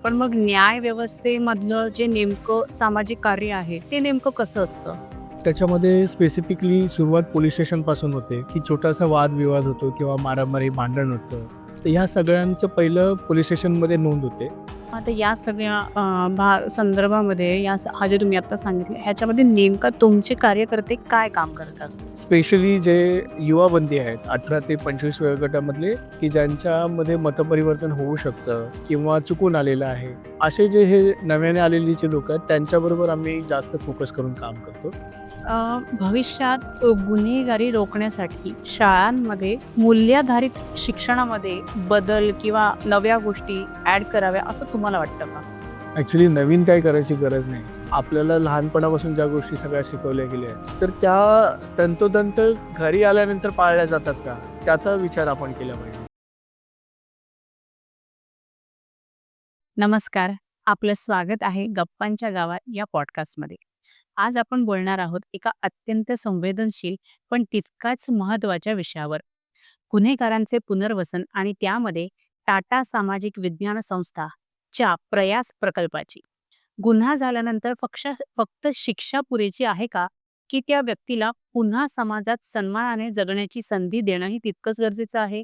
पण मग न्याय व्यवस्थेमधलं जे नेमकं सामाजिक कार्य आहे, ते नेमकं कसं असतं? त्याच्यामध्ये स्पेसिफिकली सुरुवात पोलीस स्टेशनपासून होते, की छोटासा वादविवाद होतो किंवा मारामारी, भांडण होतं. तर ह्या सगळ्यांचं पहिलं पोलीस स्टेशनमध्ये नोंद होते. आता या सगळ्या संदर्भामध्ये हा जे तुम्ही आता सांगितलं, ह्याच्यामध्ये नेमका तुमचे कार्यकर्ते काय काम करतात? स्पेशली जे युवा बंदी आहेत 18 ते 25 वयोगटामधले, की ज्यांच्यामध्ये मतपरिवर्तन होऊ शकतं किंवा चुकून आलेलं आहे. असे जे हे नव्याने आलेली जे लोकं आहेत, त्यांच्याबरोबर आम्ही जास्त फोकस करून काम करतो. भविष्यात गुन्हेगारी रोखण्यासाठी शाळांमध्ये मूल्याधारित शिक्षणामध्ये बदल किंवा नव्या गोष्टी ॲड कराव्या असं तुम्हाला वाटतं का? ॲक्च्युली नवीन काही करायची गरज नाही. आपल्याला लहानपणापासून ज्या गोष्टी सगळ्या शिकवल्या गेल्या आहेत, तर त्या तंतोतंत घरी आल्यानंतर पाळल्या जातात का? त्याचा विचार आपण केला पाहिजे. नमस्कार. आपलं स्वागत आहे गप्पांच्या गावात या पॉडकास्टमध्ये. आज आपण बोलणार आहोत एका अत्यंत संवेदनशील पण तितकाच महत्त्वाच्या विषयावर. गुन्हेगारांचे पुनर्वसन आणि त्यामध्ये टाटा सामाजिक विज्ञान संस्थाच्या प्रयास प्रकल्पाची. गुन्हा झाल्यानंतर फक्त शिक्षा पुरेची आहे का? की त्या व्यक्तीला पुन्हा समाजात सन्मानाने जगण्याची संधी देणंही तितकंच गरजेचं आहे?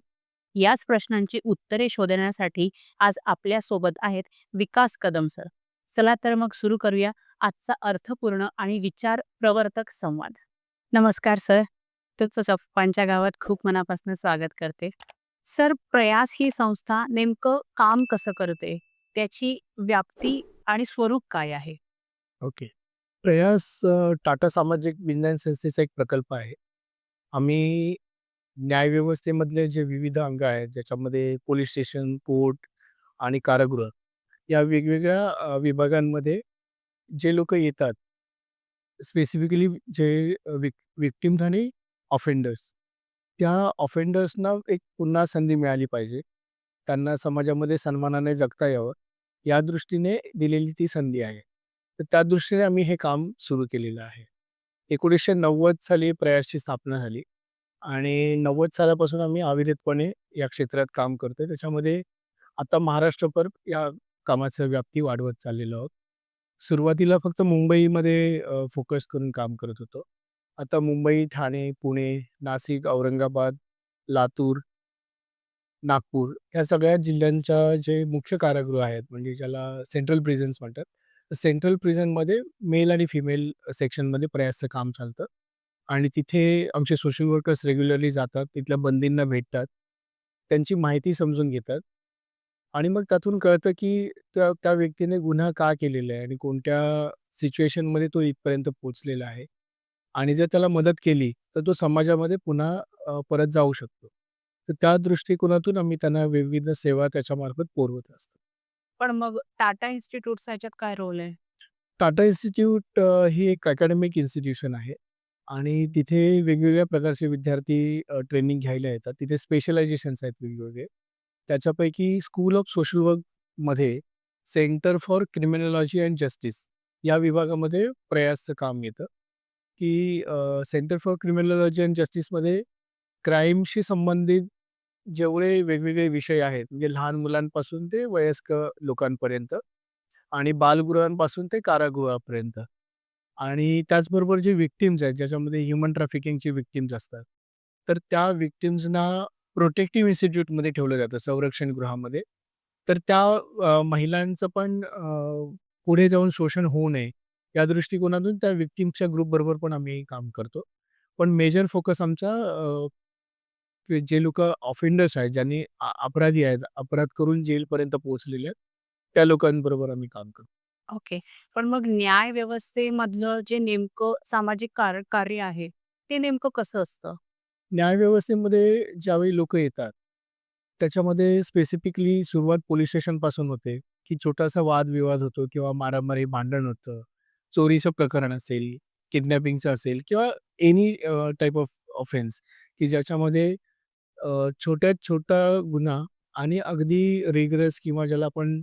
याच प्रश्नांची उत्तरे शोधण्यासाठी आज आपल्यासोबत आहेत विकास कदम सर. चला तर मग सुरू करूया आजचा अर्थपूर्ण आणि विचार प्रवर्तक संवाद. नमस्कार सर. तुमचं चप्पांच्या गावात खूप मनापासून स्वागत करते. सर, प्रयास ही संस्था नेमकं काम कसं करते? त्याची व्याप्ती आणि स्वरूप काय आहे? ओके. प्रयास टाटा सामाजिक विज्ञान संस्थेचा एक प्रकल्प आहे. आम्ही न्यायव्यवस्थेमधले जे विविध अंग आहेत, ज्याच्यामध्ये पोलीस स्टेशन, कोर्ट आणि कारागृह या वेगवेगळ्या विभागांमध्ये जे लोकं येतात, स्पेसिफिकली जे विक्टिम्स आणि ऑफेंडर्स. त्या ऑफेंडर्सना एक पुन्हा संधी मिळाली पाहिजे. त्यांना समाजामध्ये सन्मानाने जगता यावं, या दृष्टीने दिलेली ती संधी आहे. तर त्या दृष्टीने आम्ही हे काम सुरू केलेलं आहे. 1990 साली प्रयासची स्थापना झाली आणि 90 सालापासून आम्ही अविरतपणे या क्षेत्रात काम करतोय. त्याच्यामध्ये आता महाराष्ट्रभर या कामाचं व्याप्ती वाढवत चाललेलो आहोत. सुरुवातीला फक्त मुंबईमध्ये फोकस करून काम करत होतो. आता मुंबई, ठाणे, पुणे, नाशिक, औरंगाबाद, लातूर, नागपूर या सगळ्या जिल्ह्यांच्या जे मुख्य कारागृह आहेत, म्हणजे ज्याला सेंट्रल प्रिझन्स म्हणतात. सेंट्रल प्रिझनमध्ये मेल आणि फिमेल सेक्शनमध्ये प्रयासचं काम चालतं आणि तिथे आमचे सोशल वर्कर्स रेग्युलरली जातात. तिथल्या बंदींना भेटतात. त्यांची माहिती समजून घेतात आणि मग त्यातून कळतं, की त्या त्या व्यक्तीने गुन्हा का केलेला आहे आणि कोणत्या सिच्युएशनमध्ये तो इथपर्यंत पोहोचलेला आहे आणि जर त्याला मदत केली, तर तो समाजामध्ये पुन्हा परत जाऊ शकतो. तर त्या दृष्टिकोनातून आम्ही त्यांना विविध सेवा त्याच्यामार्फत पुरवत असतो. पण मग टाटा इन्स्टिट्यूटचा ह्याच्यात काय रोल आहे? टाटा इन्स्टिट्यूट ही एक अकॅडमिक इन्स्टिट्यूशन आहे आणि तिथे वेगवेगळ्या प्रकारचे विद्यार्थी ट्रेनिंग घ्यायला येतात. तिथे स्पेशलायझेशन्स आहेत वेगवेगळे. त्याच्यापैकी स्कूल ऑफ सोशल वर्कमध्ये centre for criminology and justice या विभागामध्ये प्रयासचं काम येतं, की सेंटर फॉर क्रिमिनॉलॉजी अँड जस्टिसमध्ये क्राईमशी संबंधित जेवढे वेगवेगळे विषय आहेत, म्हणजे लहान मुलांपासून ते वयस्क लोकांपर्यंत आणि बालगृहांपासून ते कारागृहापर्यंत आणि त्याचबरोबर जे व्हिक्टिम्स आहेत, ज्याच्यामध्ये ह्युमन ट्रॅफिकिंगचे व्हिक्टिम्स असतात. तर त्या व्हिक्टिम्सना प्रोटेक्टिव्ह इन्स्टिट्यूटमध्ये ठेवलं जातं, संरक्षण गृहामध्ये. तर त्या महिलांचं पण पुढे जाऊन शोषण होऊ नये, या दृष्टिकोनातून त्या व्हिक्टिम्सच्या ग्रुपबरोबर पण आम्ही काम करतो. पण मेजर फोकस आमचा जे लोकं ऑफेंडर्स आहेत, ज्यांनी अपराधी आहेत, अपराध करून जेलपर्यंत पोहोचलेले आहेत, त्या लोकांबरोबर आम्ही काम करतो. ओके. पण मग न्याय व्यवस्थेमधलं जे नेमकं सामाजिक कार्य आहे, ते नेमकं कसं असतं? न्यायव्यवस्थेमध्ये ज्यावेळी लोकं येतात, त्याच्यामध्ये स्पेसिफिकली सुरुवात पोलीस स्टेशनपासून होते, की छोटासा वादविवाद होतो किंवा मारामारी, भांडण होतं. चोरीचं प्रकरण असेल, किडनॅपिंगचं असेल किंवा एनी टाइप ऑफ ऑफेन्स, की ज्याच्यामध्ये छोट्यात छोटा गुन्हा आणि अगदी रिगरस किंवा ज्याला आपण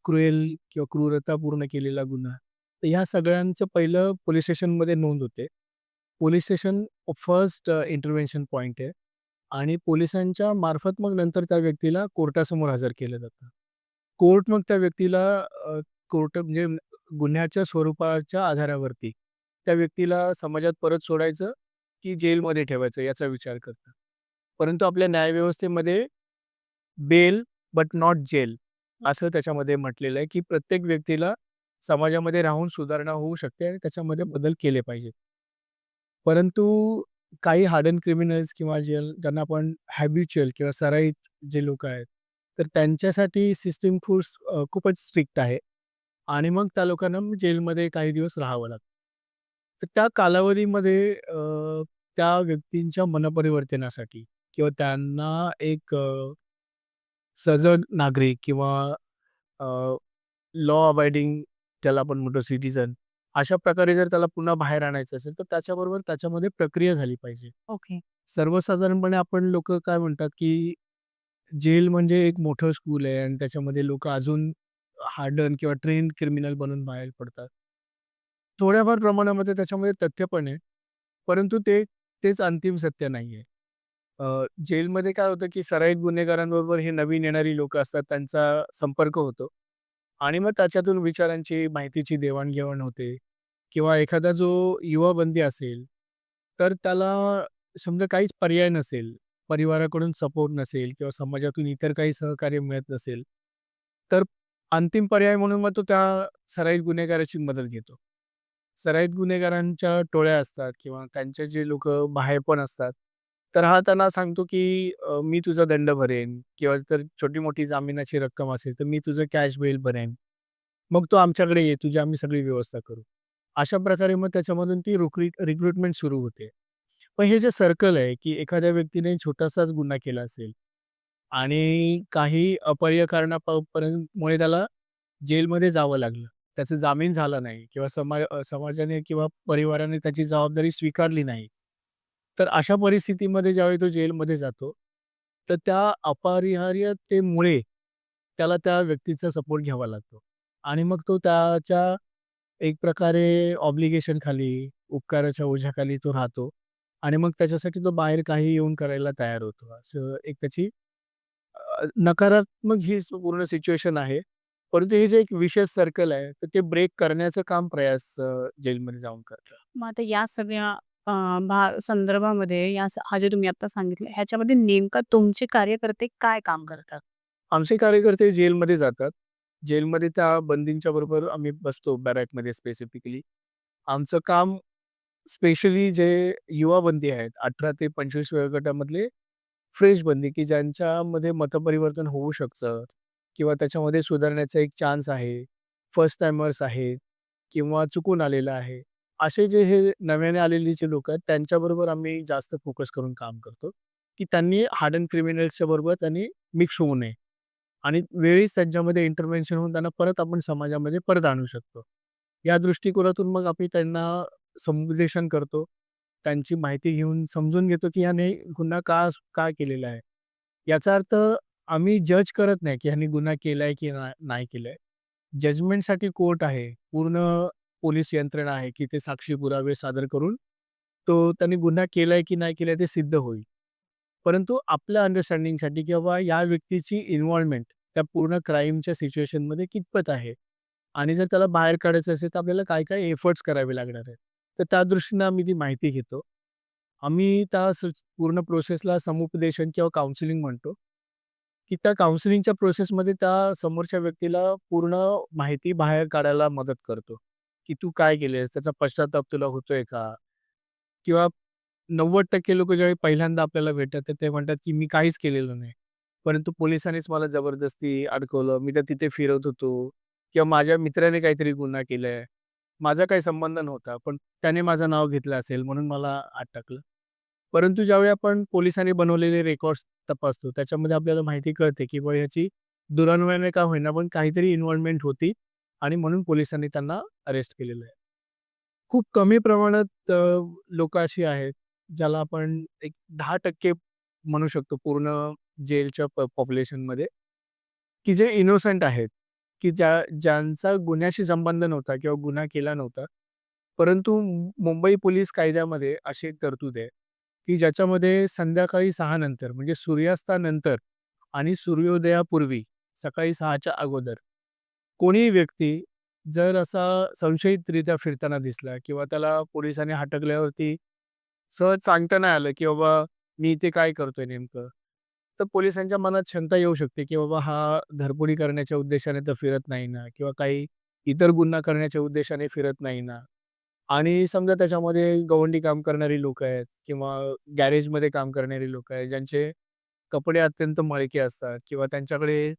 क्रुएल किंवा क्रूरतापूर्ण केलेला गुन्हा. तर ह्या सगळ्यांचं पहिलं पोलीस स्टेशनमध्ये नोंद होते. Police station first intervention point आहे आणि पोलिसांच्या मार्फत मग नंतर त्या व्यक्तीला कोर्टासमोर हजर केलं जातं. कोर्ट मग त्या व्यक्तीला कोर्ट म्हणजे गुन्ह्याच्या स्वरूपाच्या आधारावरती त्या व्यक्तीला समाजात परत सोडायचं की जेलमध्ये ठेवायचं याचा विचार करतं. परंतु आपल्या न्यायव्यवस्थेमध्ये बेल बट नॉट जेल असं त्याच्यामध्ये म्हटलेलं आहे, की प्रत्येक व्यक्तीला समाजामध्ये राहून सुधारणा होऊ शकते आणि त्याच्यामध्ये बदल केले पाहिजेत. परंतु काही हार्डन क्रिमिनल्स किंवा ज्यांना आपण हॅबिच्युअल किंवा सराईत जे लोकं आहेत, तर त्यांच्यासाठी सिस्टम खूपच स्ट्रिक्ट आहे आणि मग त्या लोकांना जेलमध्ये काही दिवस राहावं लागतं. तर त्या कालावधीमध्ये त्या व्यक्तींच्या मनपरिवर्तनासाठी किंवा त्यांना एक सजग नागरिक किंवा लॉ अबायडिंग त्याला आपण म्हणतो सिटिझन, अशा प्रकारे जर त्याला पुन्हा बाहेर आणायचं असेल, तर त्याच्याबरोबर त्याच्यामध्ये प्रक्रिया झाली पाहिजे. ओके. सर्वसाधारणपणे आपण लोकं काय म्हणतात, की जेल म्हणजे एक मोठं स्कूल आहे आणि त्याच्यामध्ये लोकं अजून हार्डन किंवा ट्रेन्ड क्रिमिनल बनून बाहेर पडतात. थोड्याफार प्रमाणामध्ये त्याच्यामध्ये तथ्य पण आहे. परंतु तेच अंतिम सत्य नाहीये. जेलमध्ये काय होतं, की सराईत गुन्हेगारांबरोबर हे नवीन येणारी लोकं असतात, त्यांचा संपर्क होतो आणि मग त्याच्यातून विचारांची, माहितीची देवाण होते किंवा एखादा जो युवा बंदी असेल, तर त्याला समजा काहीच पर्याय नसेल, परिवाराकडून सपोर्ट नसेल किंवा समाजातून इतर काही सहकार्य मिळत नसेल, तर अंतिम पर्याय म्हणून मग तो त्या सराईत गुन्हेगाराची मदत घेतो. सराईत गुन्हेगारांच्या टोळ्या असतात किंवा त्यांचे जे लोकं बाहेर पण असतात, तर हा त्यांना सांगतो, की मी तुझा दंड भरेन किंवा तर छोटी-मोठी जामिनाची रक्कम असेल, तर मी तुझं कॅश बेल भरेन. मग तू आमच्याकडे ये, तुझी आम्ही सगळी व्यवस्था करू. अशा प्रकारे मग त्याच्यामधून ती रिक्रुटमेंट सुरू होते. पण हे जे सर्कल आहे, की एखाद्या व्यक्तीने छोटासाच गुन्हा केला असेल आणि काही अपरिय मुळे त्याला जेलमध्ये जावं लागलं. त्याचा जामीन झाला नाही किंवा समाजाने किंवा परिवाराने त्याची जबाबदारी स्वीकारली नाही. तर अशा परिस्थितीमध्ये ज्यावेळी तो जेलमध्ये जातो, तर त्या अपरिहार्यतेमुळे त्याला त्या व्यक्तीचा सपोर्ट घ्यावा लागतो आणि मग तो त्याच्या एक प्रकारे ऑब्लिगेशन खाली, उपकाराच्या ओझ्याखाली तो राहतो आणि मग त्याच्यासाठी तो बाहेर काही येऊन करायला तयार होतो. असं एक त्याची नकारात्मक ही पूर्ण सिच्युएशन आहे. परंतु हे जे एक विशेष सर्कल आहे, तर ते ब्रेक करण्याचं काम प्रयास जेलमध्ये जाऊन करतात. मग आता या सगळ्या संदर्भामध्ये हा जे तुम्ही आता सांगितलं ह्याच्यामध्ये नेमका तुमचे कार्यकर्ते काय काम करतात? आमचे कार्यकर्ते जेलमध्ये जातात. जेलमध्ये त्या बंदींच्या बरोबर आम्ही बसतो बॅरॅकमध्ये स्पेसिफिकली. आमचं काम स्पेशली जे युवा बंदी आहेत 18 ते 25 वयोगटामधले फ्रेश बंदी, की ज्यांच्यामध्ये मतपरिवर्तन होऊ शकतं किंवा त्याच्यामध्ये सुधारण्याचा एक चान्स आहे. फर्स्ट टाईमर्स आहेत किंवा चुकून आलेलं आहे. असे जे हे नव्याने आलेली जे लोकं आहेत त्यांच्याबरोबर आम्ही जास्त फोकस करून काम करतो, की त्यांनी हार्डन क्रिमिनल्सच्या बरोबर त्यांनी मिक्स होऊ नये आणि वेळीच त्यांच्यामध्ये इंटरव्हेन्शन होऊन त्यांना परत आपण समाजामध्ये परत आणू शकतो. या दृष्टिकोनातून मग आम्ही त्यांना समुपदेशन करतो. त्यांची माहिती घेऊन समजून घेतो, की ह्याने गुन्हा का केलेला आहे. याचा अर्थ आम्ही जज करत नाही, की ह्याने गुन्हा केलाय की नाही केलाय. जजमेंटसाठी कोर्ट आहे. पूर्ण पोलीस यंत्रणा आहे, की ते साक्षी पुरावे सादर करून तो त्यांनी गुन्हा केलाय की नाही केलाय ते सिद्ध होईल. परंतु आपल्या अंडरस्टँडिंगसाठी किंवा या व्यक्तीची इन्व्हॉल्वमेंट त्या पूर्ण क्राईमच्या सिच्युएशनमध्ये कितपत आहे आणि जर त्याला बाहेर काढायचं असेल, तर आपल्याला काय-काय एफर्ट्स करावे लागणार आहेत. तर त्या दृष्टीनं आम्ही ती माहिती घेतो. आम्ही त्या पूर्ण प्रोसेसला समुपदेशन किंवा काउन्सिलिंग म्हणतो, की त्या काउन्सिलिंगच्या प्रोसेसमध्ये त्या समोरच्या व्यक्तीला पूर्ण माहिती बाहेर काढायला मदत करतो, की तू काय केलेस? त्याचा पश्चात्ताप तुला होतोय का? किंवा 90% लोकं ज्यावेळी पहिल्यांदा आपल्याला भेटतात, तर ते म्हणतात, की मी काहीच केलेलं नाही. परंतु पोलिसांनीच मला जबरदस्ती अडकवलं. मी तर तिथे फिरत होतो किंवा माझ्या मित्राने काहीतरी गुन्हा केलाय. माझा काही संबंध नव्हता, पण त्याने माझं नाव घेतलं असेल म्हणून मला आत टाकलं. परंतु ज्यावेळी आपण पोलिसांनी बनवलेले रेकॉर्ड्स तपासतो, त्याच्यामध्ये आपल्याला माहिती कळते, की बुवा ह्याची दुरान्वयाने का होईना, पण काहीतरी इन्व्हॉल्वमेंट होती आणि म्हणून पोलिसांनी त्यांना अरेस्ट केलेलं आहे. खूप कमी प्रमाणात लोकं अशी आहेत, ज्याला आपण एक 10% म्हणू शकतो पूर्ण जेलच्या पॉप्युलेशनमध्ये, की जे इनोसंट आहेत, की ज्यांचा गुन्ह्याशी संबंध नव्हता किंवा गुन्हा केला नव्हता. परंतु मुंबई पोलीस कायद्यामध्ये अशी एक तरतूद आहे, की ज्याच्यामध्ये संध्याकाळी 6 नंतर म्हणजे सूर्यास्तानंतर आणि सूर्योदयापूर्वी सकाळी 6च्या अगोदर कोणीही व्यक्ती जर असा संशयितरित्या फिरताना दिसला किंवा त्याला पोलिसांनी हटकल्यावरती सहज सांगता नाही आलं, की बाबा मी इथे काय करतोय नेमकं? तर पोलिसांच्या मनात शंका येऊ शकते, की बाबा हा घरफोडी करण्याच्या उद्देशाने तर फिरत नाही ना किंवा काही इतर गुन्हा करण्याच्या उद्देशाने फिरत नाही ना. आणि समजा त्याच्यामध्ये गवंडी काम करणारी लोकं आहेत किंवा गॅरेजमध्ये काम करणारी लोकं आहेत, ज्यांचे कपडे अत्यंत मळके असतात किंवा त्यांच्याकडे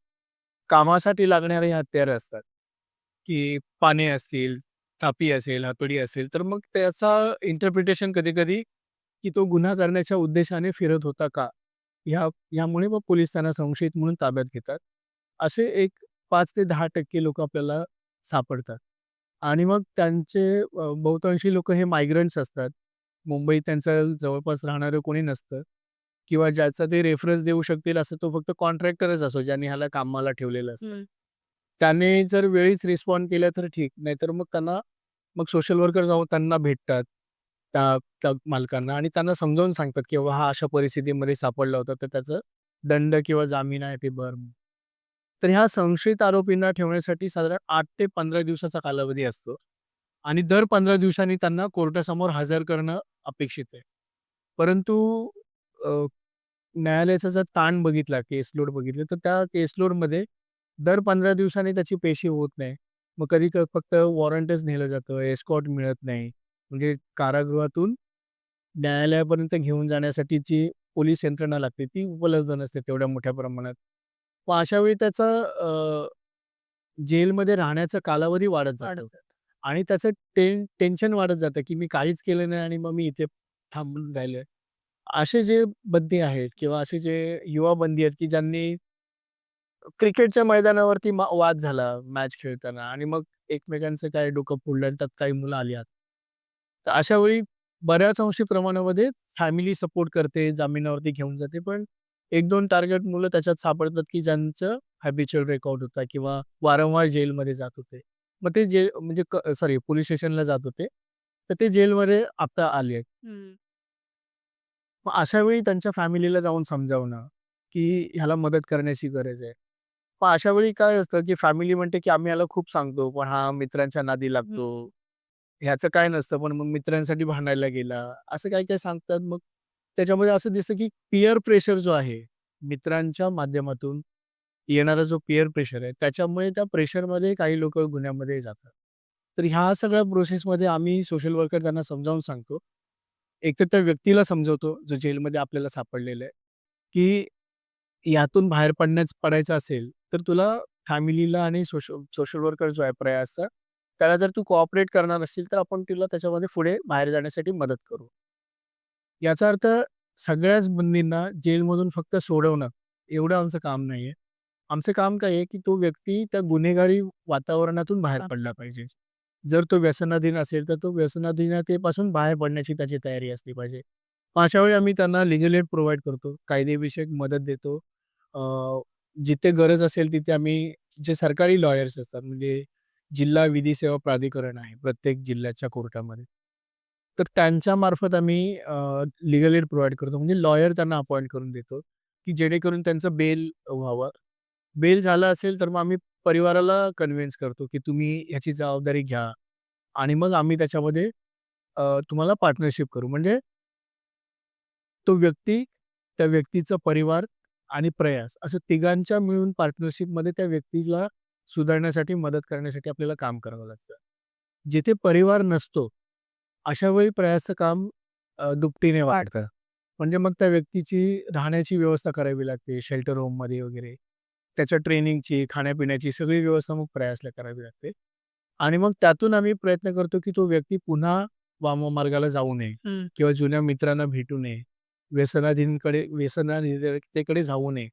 कामासाठी लागणारे हत्यारं असतात, की पाने असतील, थापी असेल, हातोडी असेल, तर मग त्याचा इंटरप्रिटेशन कधी-कधी, की तो गुन्हा करण्याच्या उद्देशाने फिरत होता का? ह्यामुळे मग पोलीस त्यांना संशयित म्हणून ताब्यात घेतात. असे एक 5 ते 10% लोकं आपल्याला सापडतात. आणि मग त्यांचे बहुतांशी लोकं हे मायग्रंट्स असतात. मुंबईत त्यांचं जवळपास राहणारं कोणी नसतं किंवा ज्याचा ते रेफरन्स देऊ शकतील असं तो फक्त कॉन्ट्रॅक्टरच असो, ज्यांनी ह्याला कामाला ठेवलेलं असतं. हं. त्याने जर वेळीच रिस्पॉन्ड केलं तर ठीक, नाहीतर मग त्यांना मग सोशल वर्कर जाऊन त्यांना भेटतात, त्या त्या मालकांना आणि त्यांना समजावून सांगतात, की बाबा हा अशा परिस्थितीमध्ये सापडला होता, तर त्याचं दंड किंवा जामीन आहे ते भर. तर ह्या संशयित आरोपींना ठेवण्यासाठी साधारण 8 ते 15 दिवसाचा कालावधी असतो आणि दर 15 दिवसांनी त्यांना कोर्टासमोर हजर करणं अपेक्षित आहे. परंतु अ, न्यायालयाचा जर ताण बघितला, केस लोड बघितले, तर त्या केस लोडमध्ये दर 15 दिवसांनी त्याची पेशी होत नाही. मग कधी फक्त वॉरंटच नेलं जातं, एस्कॉर्ट मिळत नाही. म्हणजे कारागृहातून न्यायालयापर्यंत घेऊन जाण्यासाठी जी पोलीस यंत्रणा लागते, ती उपलब्ध नसते तेवढ्या मोठ्या प्रमाणात. मग अशा वेळी त्याचा जेलमध्ये राहण्याचा कालावधी वाढत वाढत जातो जातं. आणि त्याचं टेन्शन वाढत जातं, की मी काहीच केलं नाही आणि मग मी इथे थांबून राहिलोय. असे जे बंदी आहेत किंवा असे जे युवा बंदी आहेत, की ज्यांनी क्रिकेटच्या मैदानावरती वाद झाला मॅच खेळताना आणि मग एकमेकांचं काय डोकं फोडलं आणि त्यात काही मुलं आली आत. तर अशा वेळी बऱ्याच अंशी प्रमाणामध्ये फॅमिली सपोर्ट करते, जामिनावरती घेऊन जाते. पण 1-2 टार्गेट मुलं त्याच्यात सापडतात, की ज्यांचं हॅबिच्युअल रेकॉर्ड होता किंवा वारंवार जेलमध्ये जात होते. मग ते जेल म्हणजे सॉरी पोलिस स्टेशनला जात होते. तर ते जेलमध्ये आता आले आहेत. हं. मग अशा वेळी त्यांच्या फॅमिलीला जाऊन समजावणं, की ह्याला मदत करण्याची गरज आहे. मग अशा वेळी काय असतं, की फॅमिली म्हणते, की आम्ही ह्याला खूप सांगतो, पण हा मित्रांच्या नादी हं. लागतो. ह्याचं काय नसतं, पण मग मित्रांसाठी भांडायला गेला. असं काही-काही सांगतात. मग त्याच्यामध्ये असं दिसतं, की पीअर प्रेशर जो आहे, मित्रांच्या माध्यमातून येणारा जो पीअर प्रेशर आहे, त्याच्यामुळे त्या प्रेशरमध्ये काही लोकं गुन्ह्यामध्ये जातात. तर ह्या सगळ्या प्रोसेसमध्ये आम्ही सोशल वर्कर त्यांना समजावून सांगतो. एकतर त्या व्यक्तीला समजवतो, जो जेलमध्ये आपल्याला सापडलेला आहे, की यातून बाहेर पडायचं असेल, तर तुला फॅमिलीला आणि सोशल वर्कर जो आहे प्रयासचा, त्याला जर तू कोऑपरेट करणार असशील, तर आपण तुला त्याच्यामध्ये पुढे बाहेर जाण्यासाठी मदत करू. याचा अर्थ सगळ्याच बंदींना जेलमधून फक्त सोडवणं, एवढं आमचं काम नाहीये. आमचं काम काय आहे, की तो व्यक्ती त्या गुन्हेगारी वातावरणातून बाहेर हां. पडला पाहिजे. जर तो व्यसनाधीन असेल, तर तो व्यसनाधीनतेपासून बाहेर पडण्याची त्याची तयारी असली पाहिजे. मग अशा वेळी आम्ही त्यांना लीगल एड प्रोव्हाईड करतो. कायदेविषयक मदत देतो. अ, जिथे गरज असेल तिथे आम्ही जे सरकारी लॉयर्स असतात, म्हणजे जिल्हा विधी सेवा प्राधिकरण आहे प्रत्येक जिल्ह्याच्या कोर्टामध्ये. तर त्यांच्यामार्फत आम्ही लीगल एड प्रोव्हाईड करतो. म्हणजे लॉयर त्यांना अपॉइंट करून देतो, की जेणेकरून त्यांचं बेल व्हावं. बेल झालं असेल, तर मग आम्ही परिवाराला कन्व्हिन्स करतो, की तुम्ही ह्याची जबाबदारी घ्या आणि मग आम्ही त्याच्यामध्ये तुम्हाला पार्टनरशिप करू. म्हणजे तो व्यक्ती, त्या व्यक्तीचा परिवार आणि प्रयास असं तिघांच्या मिळून पार्टनरशिपमध्ये त्या व्यक्तीला सुधारण्यासाठी, मदत करण्यासाठी आपल्याला काम करावं लागतं. जिथे परिवार नसतो, अशा वेळी प्रयासचं काम दुपटीने वाढतं. म्हणजे मग त्या व्यक्तीची राहण्याची व्यवस्था करावी लागते, शेल्टर होममध्ये वगैरे. त्याच्या ट्रेनिंगची, खाण्यापिण्याची सगळी व्यवस्था मग प्रयासला करावी लागते. आणि मग त्यातून आम्ही प्रयत्न करतो, की तो व्यक्ती पुन्हा वाममार्गाला जाऊ नये हं. किंवा जुन्या मित्रांना भेटू नये. व्यसनाधीनतेकडे जाऊ नये.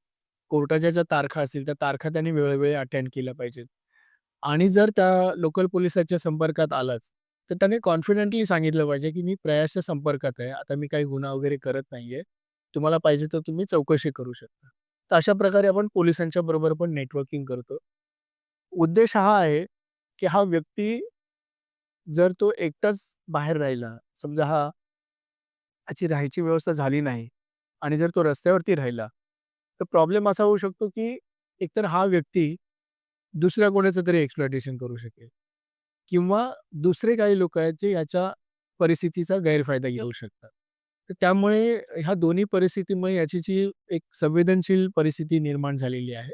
कोर्टाच्या ज्या तारखा असतील, त्या तारखा त्यांनी वेळोवेळी अटेंड केल्या पाहिजेत. आणि जर त्या लोकल पोलिसाच्या संपर्कात आलाच, तर त्याने कॉन्फिडेंटली सांगितलं पाहिजे, की मी प्रयासच्या संपर्कात आहे. आता मी काही गुन्हा वगैरे करत नाहीये. तुम्हाला पाहिजे तर तुम्ही चौकशी करू शकता. तर अशा प्रकारे आपण पोलिसांच्या बरोबर पण नेटवर्किंग करतो. उद्देश हा आहे, की हा व्यक्ती जर तो एकटाच बाहेर राहिला, समजा ह्याची राहायची व्यवस्था झाली नाही आणि जर तो रस्त्यावरती राहिला, तर प्रॉब्लेम असा होऊ शकतो, की एकतर हा व्यक्ती दुसऱ्या कोणाचं तरी एक्सप्लॉयटेशन करू शकेल किंवा दुसरे काही लोक आहेत जे याच्या परिस्थितीचा गैरफायदा घेऊ शकतात. तर त्यामुळे ह्या दोन्ही परिस्थितीमुळे याची जी एक संवेदनशील परिस्थिती निर्माण झालेली आहे.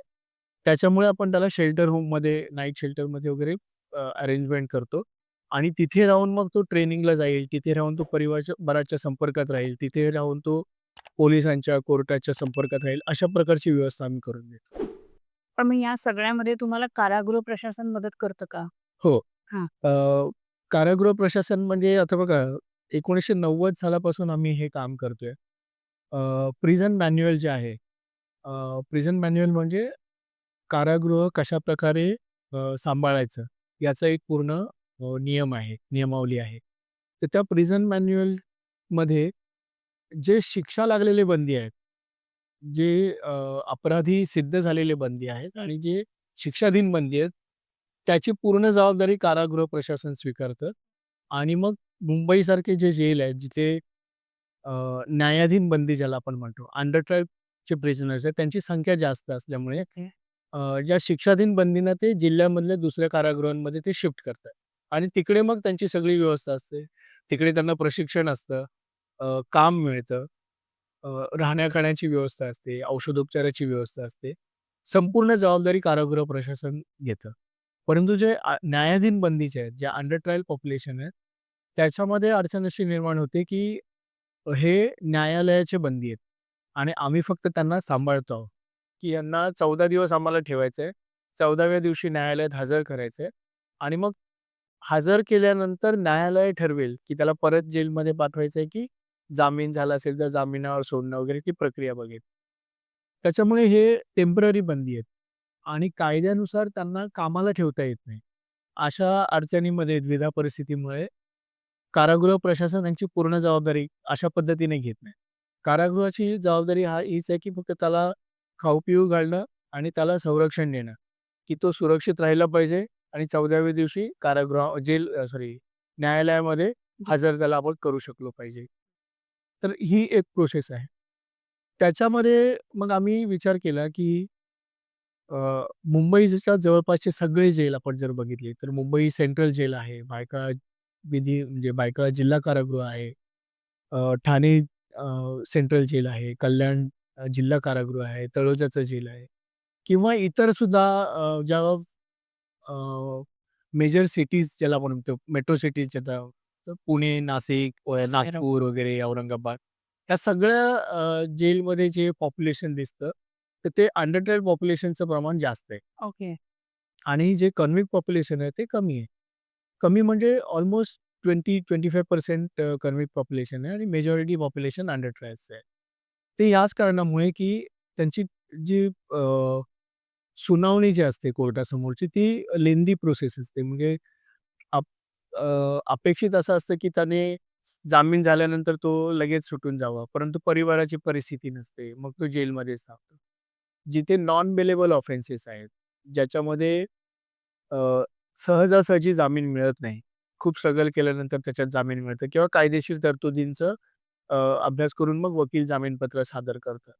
त्याच्यामुळे आपण त्याला शेल्टर होममध्ये, नाईट शेल्टरमध्ये वगैरे अरेंजमेंट करतो आणि तिथे राहून मग तो ट्रेनिंगला जाईल. तिथे राहून तो परिवाराच्या बऱ्याचशा संपर्कात राहील. तिथे राहून तो पोलिसांच्या, कोर्टाच्या संपर्कात राहील. अशा प्रकारची व्यवस्था आम्ही करून देतो. पण मग या सगळ्यामध्ये तुम्हाला कारागृह प्रशासन मदत करतं का? हो. हां. कारागृह प्रशासन म्हणजे आता बघा 1990 सालापासून आम्ही हे काम करतोय. प्रिझन मॅन्युअल जे आहे, प्रिझन मॅन्युअल म्हणजे कारागृह कशाप्रकारे सांभाळायचं याचा एक पूर्ण नियम आहे, नियमावली आहे. तर त्या प्रिझन मॅन्युअलमध्ये जे शिक्षा लागलेले बंदी आहेत, जे अपराधी सिद्ध झालेले बंदी आहेत आणि जे शिक्षाधीन बंदी आहेत, त्याची पूर्ण जबाबदारी कारागृह प्रशासन स्वीकारतं आणि मग मुंबईसारखे जे जेल आहेत, जिथे अ, न्यायाधीन बंदी ज्याला आपण म्हणतो, अंडर ट्रायबचे प्रिझनर्स आहेत, त्यांची संख्या जास्त असल्यामुळे ओके. ज्या शिक्षाधीन बंदींना ते जिल्ह्यामधल्या दुसऱ्या कारागृहांमध्ये ते शिफ्ट करतात आणि तिकडे मग त्यांची सगळी व्यवस्था असते. तिकडे त्यांना प्रशिक्षण असतं, काम मिळतं, राहण्या-खाण्याची व्यवस्था असते, औषधोपचाराची व्यवस्था असते. संपूर्ण जबाबदारी कारागृह प्रशासन घेतं. परंतु जे न्यायाधीन बंदीचे आहेत, जे अंडर ट्रायल पॉप्युलेशन आहे, त्याच्यामध्ये अडचण अशी निर्माण होते, की हे न्यायालयाचे बंदी आहेत आणि आम्ही फक्त त्यांना सांभाळतो आहोत, की यांना 14 दिवस आम्हाला ठेवायचंय. 14व्या दिवशी न्यायालयात हजर करायचंय आणि मग हजर केल्यानंतर न्यायालय ठरवेल, की त्याला परत जेलमध्ये पाठवायचंय, की जामीन झाला असेल तर जामिनावर सोडणं वगैरे ती प्रक्रिया बघेल. त्याच्यामुळे हे टेम्पररी बंदी आहेत आणि कायद्यानुसार त्यांना कामाला ठेवता येत नाही. अशा अडचणीमध्ये द्विधा परिस्थितीमुळे कारागृह प्रशासन यांची पूर्ण जबाबदारी अशा पद्धतीने घेत नाही. कारागृहाची जबाबदारी हीच आहे, की फक्त त्याला खाऊ-पिऊ घालणं आणि त्याला संरक्षण देणं, की तो सुरक्षित राहिला पाहिजे आणि 14व्या दिवशी सॉरी न्यायालयामध्ये हजर त्याला आपण करू शकलो पाहिजे. तर ही एक प्रोसेस आहे. त्याच्यामध्ये मग आम्ही विचार केला, की मुंबईच्या जवळपासचे सगळे जेल आपण जर बघितले, तर मुंबई सेंट्रल जेल आहे, भायखळा जिल्हा कारागृह आहे, ठाणे सेंट्रल जेल आहे, कल्याण जिल्हा कारागृह आहे, तळोजाचं जेल आहे किंवा इतर सुद्धा ज्या मेजर सिटीज ज्याला आपण म्हणतो, मेट्रो सिटीज आता तर पुणे, नाशिक, बरोबर. नागपूर वगैरे, औरंगाबाद या सगळ्या जेलमध्ये जे पॉप्युलेशन दिसतं, तर ते अंडर ट्वेल्व पॉप्युलेशनचं प्रमाण जास्त आहे ओके. आणि जे कन्व्हिक्ट पॉप्युलेशन आहे ते कमी आहे. कमी म्हणजे अल्मोस्ट 20-25% कन्व्हिक्ट पॉप्युलेशन आहे आणि मेजॉरिटी पॉप्युलेशन अंडर ट्रायलचं आहे. ते याच कारणामुळे की त्यांची जी सुनावणी जी असते कोर्टासमोरची ती लेंदी प्रोसेस असते. म्हणजे अप अपेक्षित असं असतं की त्याने जामीन झाल्यानंतर तो लगेच सुटून जावा. परंतु परिवाराची परिस्थिती नसते. मग तो जेलमध्येच राहतो. जिथे नॉन बेलेबल ऑफेन्सेस आहेत, ज्याच्यामध्ये अ, सहजासहजी जामीन मिळत नाही. खूप स्ट्रगल केल्यानंतर त्याच्यात जामीन मिळतं किंवा कायदेशीर तरतुदींचं अभ्यास करून मग वकील जामीनपत्र सादर करतात.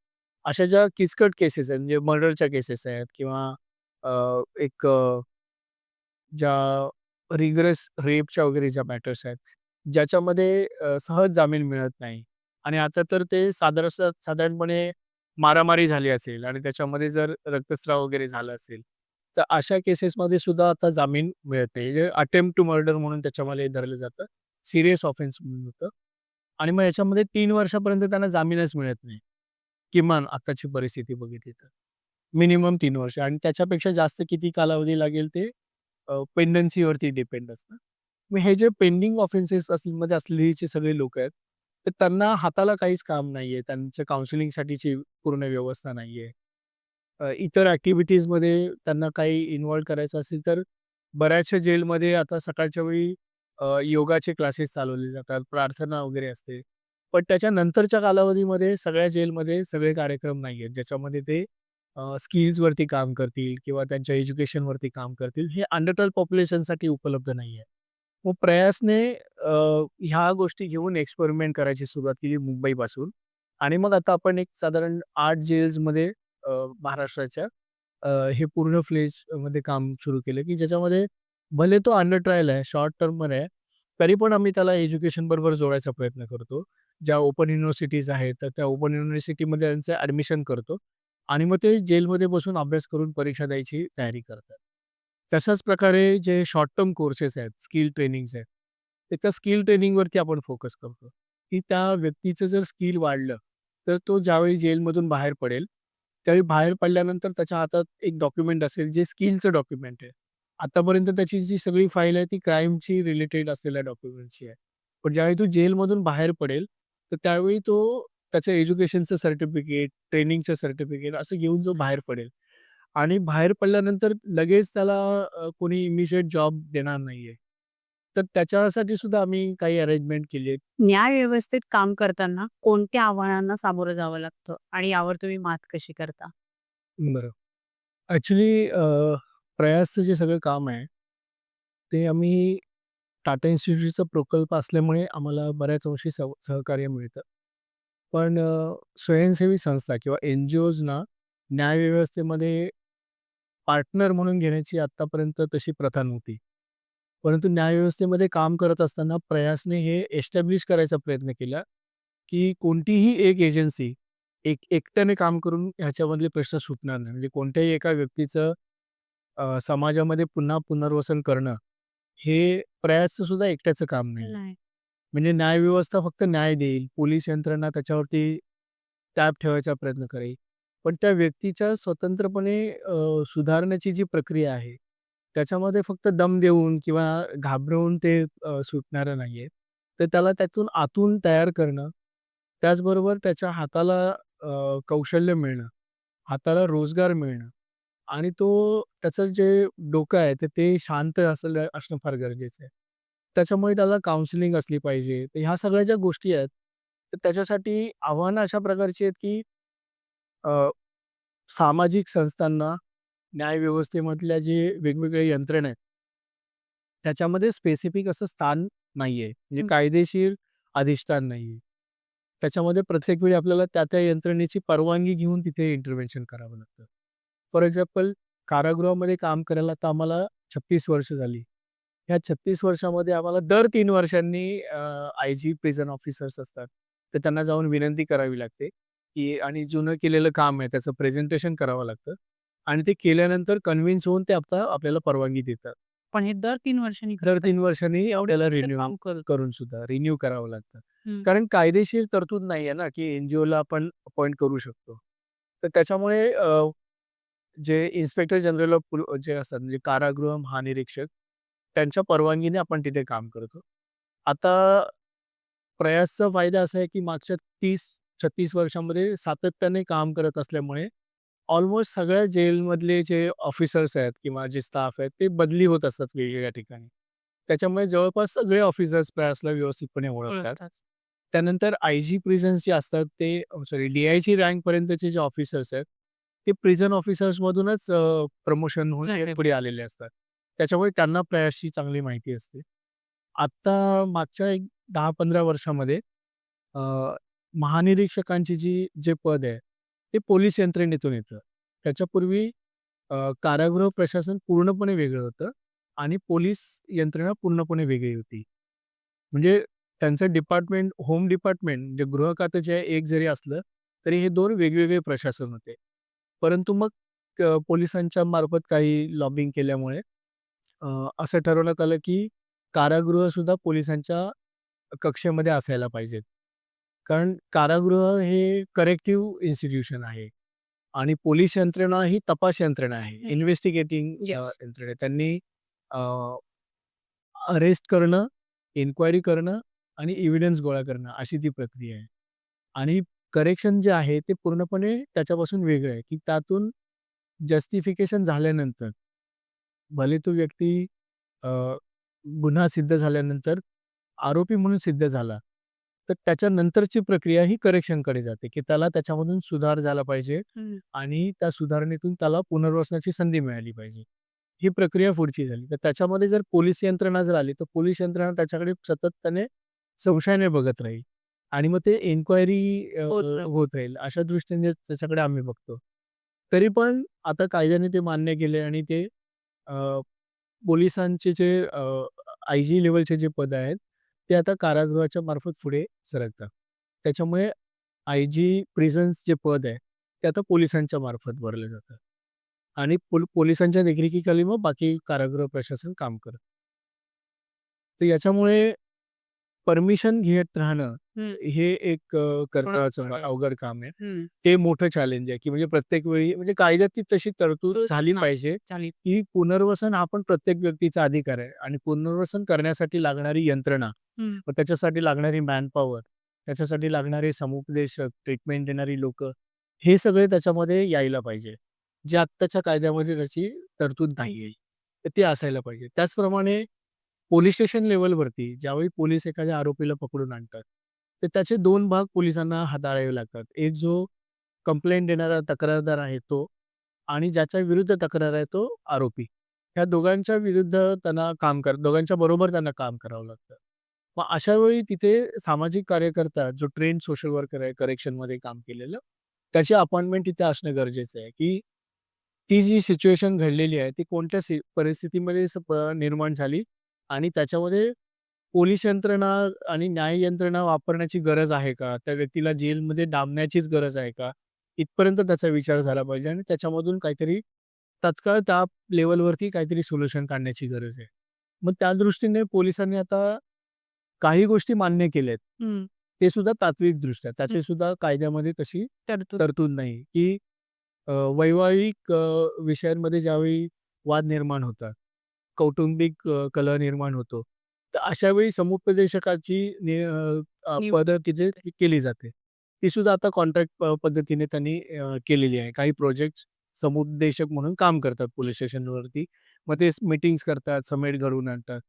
अशा ज्या किचकट केसेस आहेत, म्हणजे मर्डरच्या केसेस आहेत किंवा एक ज्या रिगरस रेपच्या वगैरे ज्या मॅटर्स आहेत, ज्याच्यामध्ये सहज जामीन मिळत नाही आणि आता तर ते साधारणपणे मारामारी झाली असेल आणि त्याच्यामध्ये जर रक्तस्राव वगैरे झाला असेल, तर अशा केसेसमध्ये सुद्धा आता जामीन मिळत नाही. म्हणजे अटेम्प्ट टू मर्डर म्हणून त्याच्यामध्ये धरलं जातं. सीरियस ऑफेन्स म्हणून होतं आणि मग याच्यामध्ये 3 वर्षापर्यंत त्यांना जामीनच मिळत नाही. किमान आताची परिस्थिती बघितली तर. मिनिमम 3 वर्ष आणि त्याच्यापेक्षा जास्त किती कालावधी लागेल ते पेंडन्सीवरती डिपेंड असतं. मग हे जे पेंडिंग ऑफेन्सेस मध्ये असलेली जी सगळी लोकं आहेत, तर त्यांना हाताला काहीच काम नाहीये. त्यांच्या काउन्सिलिंगसाठीची पूर्ण व्यवस्था नाहीये. इतर ॲक्टिव्हिटीजमध्ये त्यांना काही इन्व्हॉल्व करायचं असेल, तर बऱ्याचशा जेलमध्ये आता सकाळच्या वेळी योगाचे क्लासेस चालवले जातात, प्रार्थना वगैरे असते. पण त्याच्यानंतरच्या कालावधीमध्ये सगळ्या जेलमध्ये सगळे कार्यक्रम नाहीयेत, ज्याच्यामध्ये ते स्किल्सवरती काम करतील किंवा त्यांच्या एज्युकेशनवरती काम करतील. हे अंडर ट्वेल्व पॉप्युलेशनसाठी उपलब्ध नाहीये. मग प्रयासने ह्या गोष्टी घेऊन एक्सपेरिमेंट करायची सुरुवात केली मुंबईपासून आणि मग आता आपण एक साधारण 8 जेल्समध्ये महाराष्ट्राच्या हे पूर्ण मध्ये काम सुरू केलं, की ज्याच्यामध्ये भले तो अंडर ट्रायल आहे, शॉर्ट टर्मवर आहे, तरी पण आम्ही त्याला एज्युकेशन बरोबर जोडायचा प्रयत्न करतो. ज्या ओपन युनिव्हर्सिटीज आहेत, तर त्या ओपन युनिव्हर्सिटीमध्ये त्यांचं ॲडमिशन करतो आणि मग ते जेलमध्ये बसून अभ्यास करून परीक्षा द्यायची तयारी करतात. तशाच प्रकारे जे शॉर्ट टर्म कोर्सेस आहेत, स्किल ट्रेनिंग्स आहेत, तर त्या स्किल ट्रेनिंगवरती आपण फोकस करतो, की त्या व्यक्तीचं जर स्किल वाढलं, तर तो ज्यावेळी जेलमधून बाहेर पडेल, त्यावेळी बाहेर पडल्यानंतर त्याच्या हातात एक डॉक्युमेंट असेल, जे स्किलचं डॉक्युमेंट आहे. आतापर्यंत त्याची जी सगळी फाईल आहे, ती क्राईमची रिलेटेड असलेल्या डॉक्युमेंट्सची आहे. पण ज्यावेळी तो जेलमधून बाहेर पडेल, तर त्यावेळी तो त्याचं एज्युकेशनचं सर्टिफिकेट, ट्रेनिंगचं सर्टिफिकेट असं घेऊन जो बाहेर पडेल आणि बाहेर पडल्यानंतर लगेच त्याला कोणी इमिजिएट जॉब देणार नाहीये. तर त्याच्यासाठी सुद्धा आम्ही काही अरेंजमेंट केली आहे. न्याय व्यवस्थेत काम करताना कोणत्या आव्हानांना सामोरं जावं लागतं आणि यावर तुम्ही मात कशी करता? बरं. ॲक्चुअली प्रयासचं जे सगळं काम आहे, ते आम्ही टाटा इन्स्टिट्यूटचा प्रकल्प असल्यामुळे आम्हाला बऱ्याच अंशी सहकार्य मिळतं. पण स्वयंसेवी संस्था किंवा एन-जी-ओजना न्यायव्यवस्थेमध्ये पार्टनर म्हणून घेण्याची आत्तापर्यंत तशी प्रथा नव्हती. परंतु न्यायव्यवस्थेमध्ये काम करत असताना प्रयासने हे एस्टॅब्लिश करायचा प्रयत्न केला, की कोणतीही एक एजन्सी एकट्याने काम करून ह्याच्यामधले प्रश्न सुटणार नाही. म्हणजे कोणत्याही एका व्यक्तीचं समाजामध्ये पुन्हा पुनर्वसन करणं, हे प्रयासचं सुद्धा एकट्याचं काम नाही. नाही. म्हणजे न्यायव्यवस्था फक्त न्याय देईल, पोलीस यंत्रणा त्याच्यावरती टॅब ठेवायचा प्रयत्न करेल. पण त्या व्यक्तीच्या स्वतंत्रपणे सुधारण्याची जी प्रक्रिया आहे, त्याच्यामध्ये फक्त दम देऊन किंवा घाबरवून ते सुटणारं नाहीये. तर त्याला त्यातून आतून तयार करणं, त्याचबरोबर त्याच्या हाताला कौशल्य मिळणं, हाताला रोजगार मिळणं आणि तो त्याचं जे डोकं आहे, तर ते शांत असणं फार गरजेचं आहे. त्याच्यामुळे त्याला काउन्सिलिंग असली पाहिजे. तर ह्या सगळ्या ज्या गोष्टी आहेत, तर त्याच्यासाठी आव्हानं अशा प्रकारची आहेत, की अ, सामाजिक संस्थांना, न्यायव्यवस्थेमधल्या जे वेगवेगळे यंत्रणा आहेत, त्याच्यामध्ये स्पेसिफिक असं स्थान नाहीये. म्हणजे हं. कायदेशीर अधिष्ठान नाहीये. त्याच्यामध्ये प्रत्येक वेळी आपल्याला त्या यंत्रणेची परवानगी घेऊन तिथे इंटरव्हेन्शन करावं लागतं. फॉर एक्झाम्पल कारागृहामध्ये काम करायला आता आम्हाला 36 वर्ष झाली. ह्या 36 वर्षामध्ये आम्हाला दर 3 वर्षांनी आय-जी प्रिझन ऑफिसर्स असतात. तर त्यांना जाऊन विनंती करावी लागते, की आणि जुनं केलेलं काम आहे त्याचं प्रेझेंटेशन करावं लागतं आणि ते केल्यानंतर कन्विन्स होऊन ते आता आपल्याला परवानगी देतात. पण हे दर 3 वर्षांनी दर करतात. 3 वर्षांनी एवढे आपल्याला वर्ष रिन्यू काम करत. करून सुद्धा रिन्यू करावं लागतं. हं. कारण कायदेशीर तरतूद नाहीये ना, की एन-जी-ओला आपण अपॉइंट करू शकतो. तर त्याच्यामुळे जे इन्स्पेक्टर जनरल ऑफ जे असतात म्हणजे कारागृह महानिरीक्षक, त्यांच्या परवानगीने आपण तिथे काम करतो. आता प्रयासचा फायदा असा आहे, की मागच्या 30-36 वर्षामध्ये सातत्याने काम करत असल्यामुळे ऑलमोस्ट सगळ्या जेलमधले जे ऑफिसर्स आहेत किंवा जे स्टाफ आहेत, ते बदली होत असतात वेगवेगळ्या ठिकाणी. त्याच्यामुळे जवळपास सगळे ऑफिसर्स प्रयासला व्यवस्थितपने ओळखतात. ओळखतात. त्यानंतर आय-जी प्रिझन्स जे असतात ते सॉरी डी-आय-जी रँकपर्यंतचे जे ऑफिसर्स आहेत, ते प्रिझन ऑफिसर्समधूनच प्रमोशन होऊन ते झाले. पुढे आलेले असतात. त्याच्यामुळे त्यांना प्रयासची चांगली माहिती असते. आत्ता मागच्या एक 10-15 वर्षामध्ये अ, महानिरीक्षकांची जे पद आहे, ते पोलीस यंत्रणेतून येतं. त्याच्यापूर्वी कारागृह प्रशासन पूर्णपणे वेगळं होतं आणि पोलीस यंत्रणा पूर्णपणे वेगळी होती. म्हणजे त्यांचं डिपार्टमेंट, होम डिपार्टमेंट जे गृह खातं जे आहे एक जरी असलं, तरी हे 2 वेगवेगळे प्रशासन होते. परंतु मग पोलिसांच्या मार्फत काही लॉबिंग केल्यामुळे अ, असं ठरवण्यात आलं, की कारागृहसुद्धा पोलिसांच्या कक्षेमध्ये असायला पाहिजेत. कारण कारागृह हे करेक्टिव्ह इन्स्टिट्यूशन आहे आणि पोलीस यंत्रणा ही तपास यंत्रणा आहे. हं. Investigating yes. यंत्रणा आहे. त्यांनी अरेस्ट करणं, इन्क्वायरी करणं आणि एव्हिडन्स गोळा करणं अशी ती प्रक्रिया आहे. आणि करेक्शन जे आहे ते पूर्णपणे त्याच्यापासून वेगळं आहे, की त्यातून जस्टिफिकेशन झाल्यानंतर भले तो व्यक्ती अ, गुन्हा सिद्ध झाल्यानंतर आरोपी म्हणून सिद्ध झाला, तर त्याच्यानंतरची प्रक्रिया ही करेक्शनकडे जाते, की त्याला त्याच्यामधून सुधार झाला पाहिजे हं. आणि त्या सुधारणेतून त्याला पुनर्वसनाची संधी मिळाली पाहिजे. ही प्रक्रिया पुढची झाली. तर त्याच्यामध्ये जर पोलीस यंत्रणा जर आली, तर पोलीस यंत्रणा त्याच्याकडे सातत्याने संशयाने बघत राहील आणि मग ते एन्क्वायरी होतं. होत राहील. अशा दृष्टीने त्याच्याकडे आम्ही बघतो. तरी पण आता कायद्याने ते मान्य केले आणि ते अ, पोलिसांचे जे आय-जी लेव्हलचे जे पद आहेत, ते आता कारागृहाच्या मार्फत पुढे सरकतात. त्याच्यामुळे आय-जी प्रिझन्स जे पद आहे, ते आता पोलिसांच्या मार्फत भरलं जातं आणि पोलिसांच्या देखरेखीखाली मग बाकी कारागृह प्रशासन काम करतं. तर याच्यामुळे परमिशन घेत राहणं, हं. हे एक थोडं कर्तव्याचं अवघड आहे. अवघड काम आहे. हं. ते मोठं चॅलेंज आहे, की म्हणजे प्रत्येक वेळी म्हणजे कायद्यात ती तशी तरतूद तोच झाली ना. पाहिजे, चालेल. की पुनर्वसन हा पण प्रत्येक व्यक्तीचा अधिकार आहे आणि पुनर्वसन करण्यासाठी लागणारी यंत्रणा, हं. मग त्याच्यासाठी लागणारी मॅनपॉवर, त्याच्यासाठी लागणारे समुपदेशक, ट्रीटमेंट देणारी लोकं, हे सगळे त्याच्यामध्ये यायला पाहिजे. जे आत्ताच्या कायद्यामध्ये त्याची तरतूद नाहीये. तर ते असायला पाहिजे. त्याचप्रमाणे पोलिस स्टेशन लेव्हलवरती ज्यावेळी पोलीस एखाद्या आरोपीला पकडून आणतात, तर त्याचे 2 भाग पोलिसांना हाताळावे लागतात. एक जो कंप्लेंट देणारा तक्रारदार आहे तो आणि ज्याच्या विरुद्ध तक्रार आहे तो आरोपी. ह्या दोघांच्या विरुद्ध त्यांना दोघांच्या बरोबर त्यांना काम करावं लागतं. मग अशा वेळी तिथे सामाजिक कार्यकर्ता जो ट्रेन्ड सोशल वर्कर आहे करेक्शनमध्ये काम केलेलं, त्याची अपॉइंटमेंट तिथे असणं गरजेचं आहे, की ती जी सिच्युएशन घडलेली आहे ती कोणत्या परिस्थितीमध्ये निर्माण झाली आणि त्याच्यामध्ये पोलीस यंत्रणा आणि न्याय यंत्रणा वापरण्याची गरज आहे का? त्या व्यक्तीला जेलमध्ये डांबण्याचीच गरज आहे का? इथपर्यंत त्याचा विचार झाला पाहिजे आणि त्याच्यामधून काहीतरी तत्काळ त्या लेव्हलवरती काहीतरी सोल्युशन काढण्याची गरज आहे. मग त्या दृष्टीने पोलिसांनी आता काही गोष्टी मान्य केल्यात. हं. ते सुद्धा तात्विकदृष्ट्या. हं. त्याची सुद्धा कायद्यामध्ये तशी तरतूद. तरतूद नाही, की वैवाहिक विषयांमध्ये ज्यावेळी वाद निर्माण होतात, कौटुंबिक कलह निर्माण होतो, तर अशा वेळी समुपदेशकाची निवड. पदं तिथे केली जाते. ती सुद्धा आता कॉन्ट्रॅक्ट पद्धतीने त्यांनी केलेली आहे. काही प्रोजेक्ट्स समुपदेशक म्हणून काम करतात पोलीस स्टेशनवरती. मग ते मीटिंग्स करतात, समेट घडवून आणतात.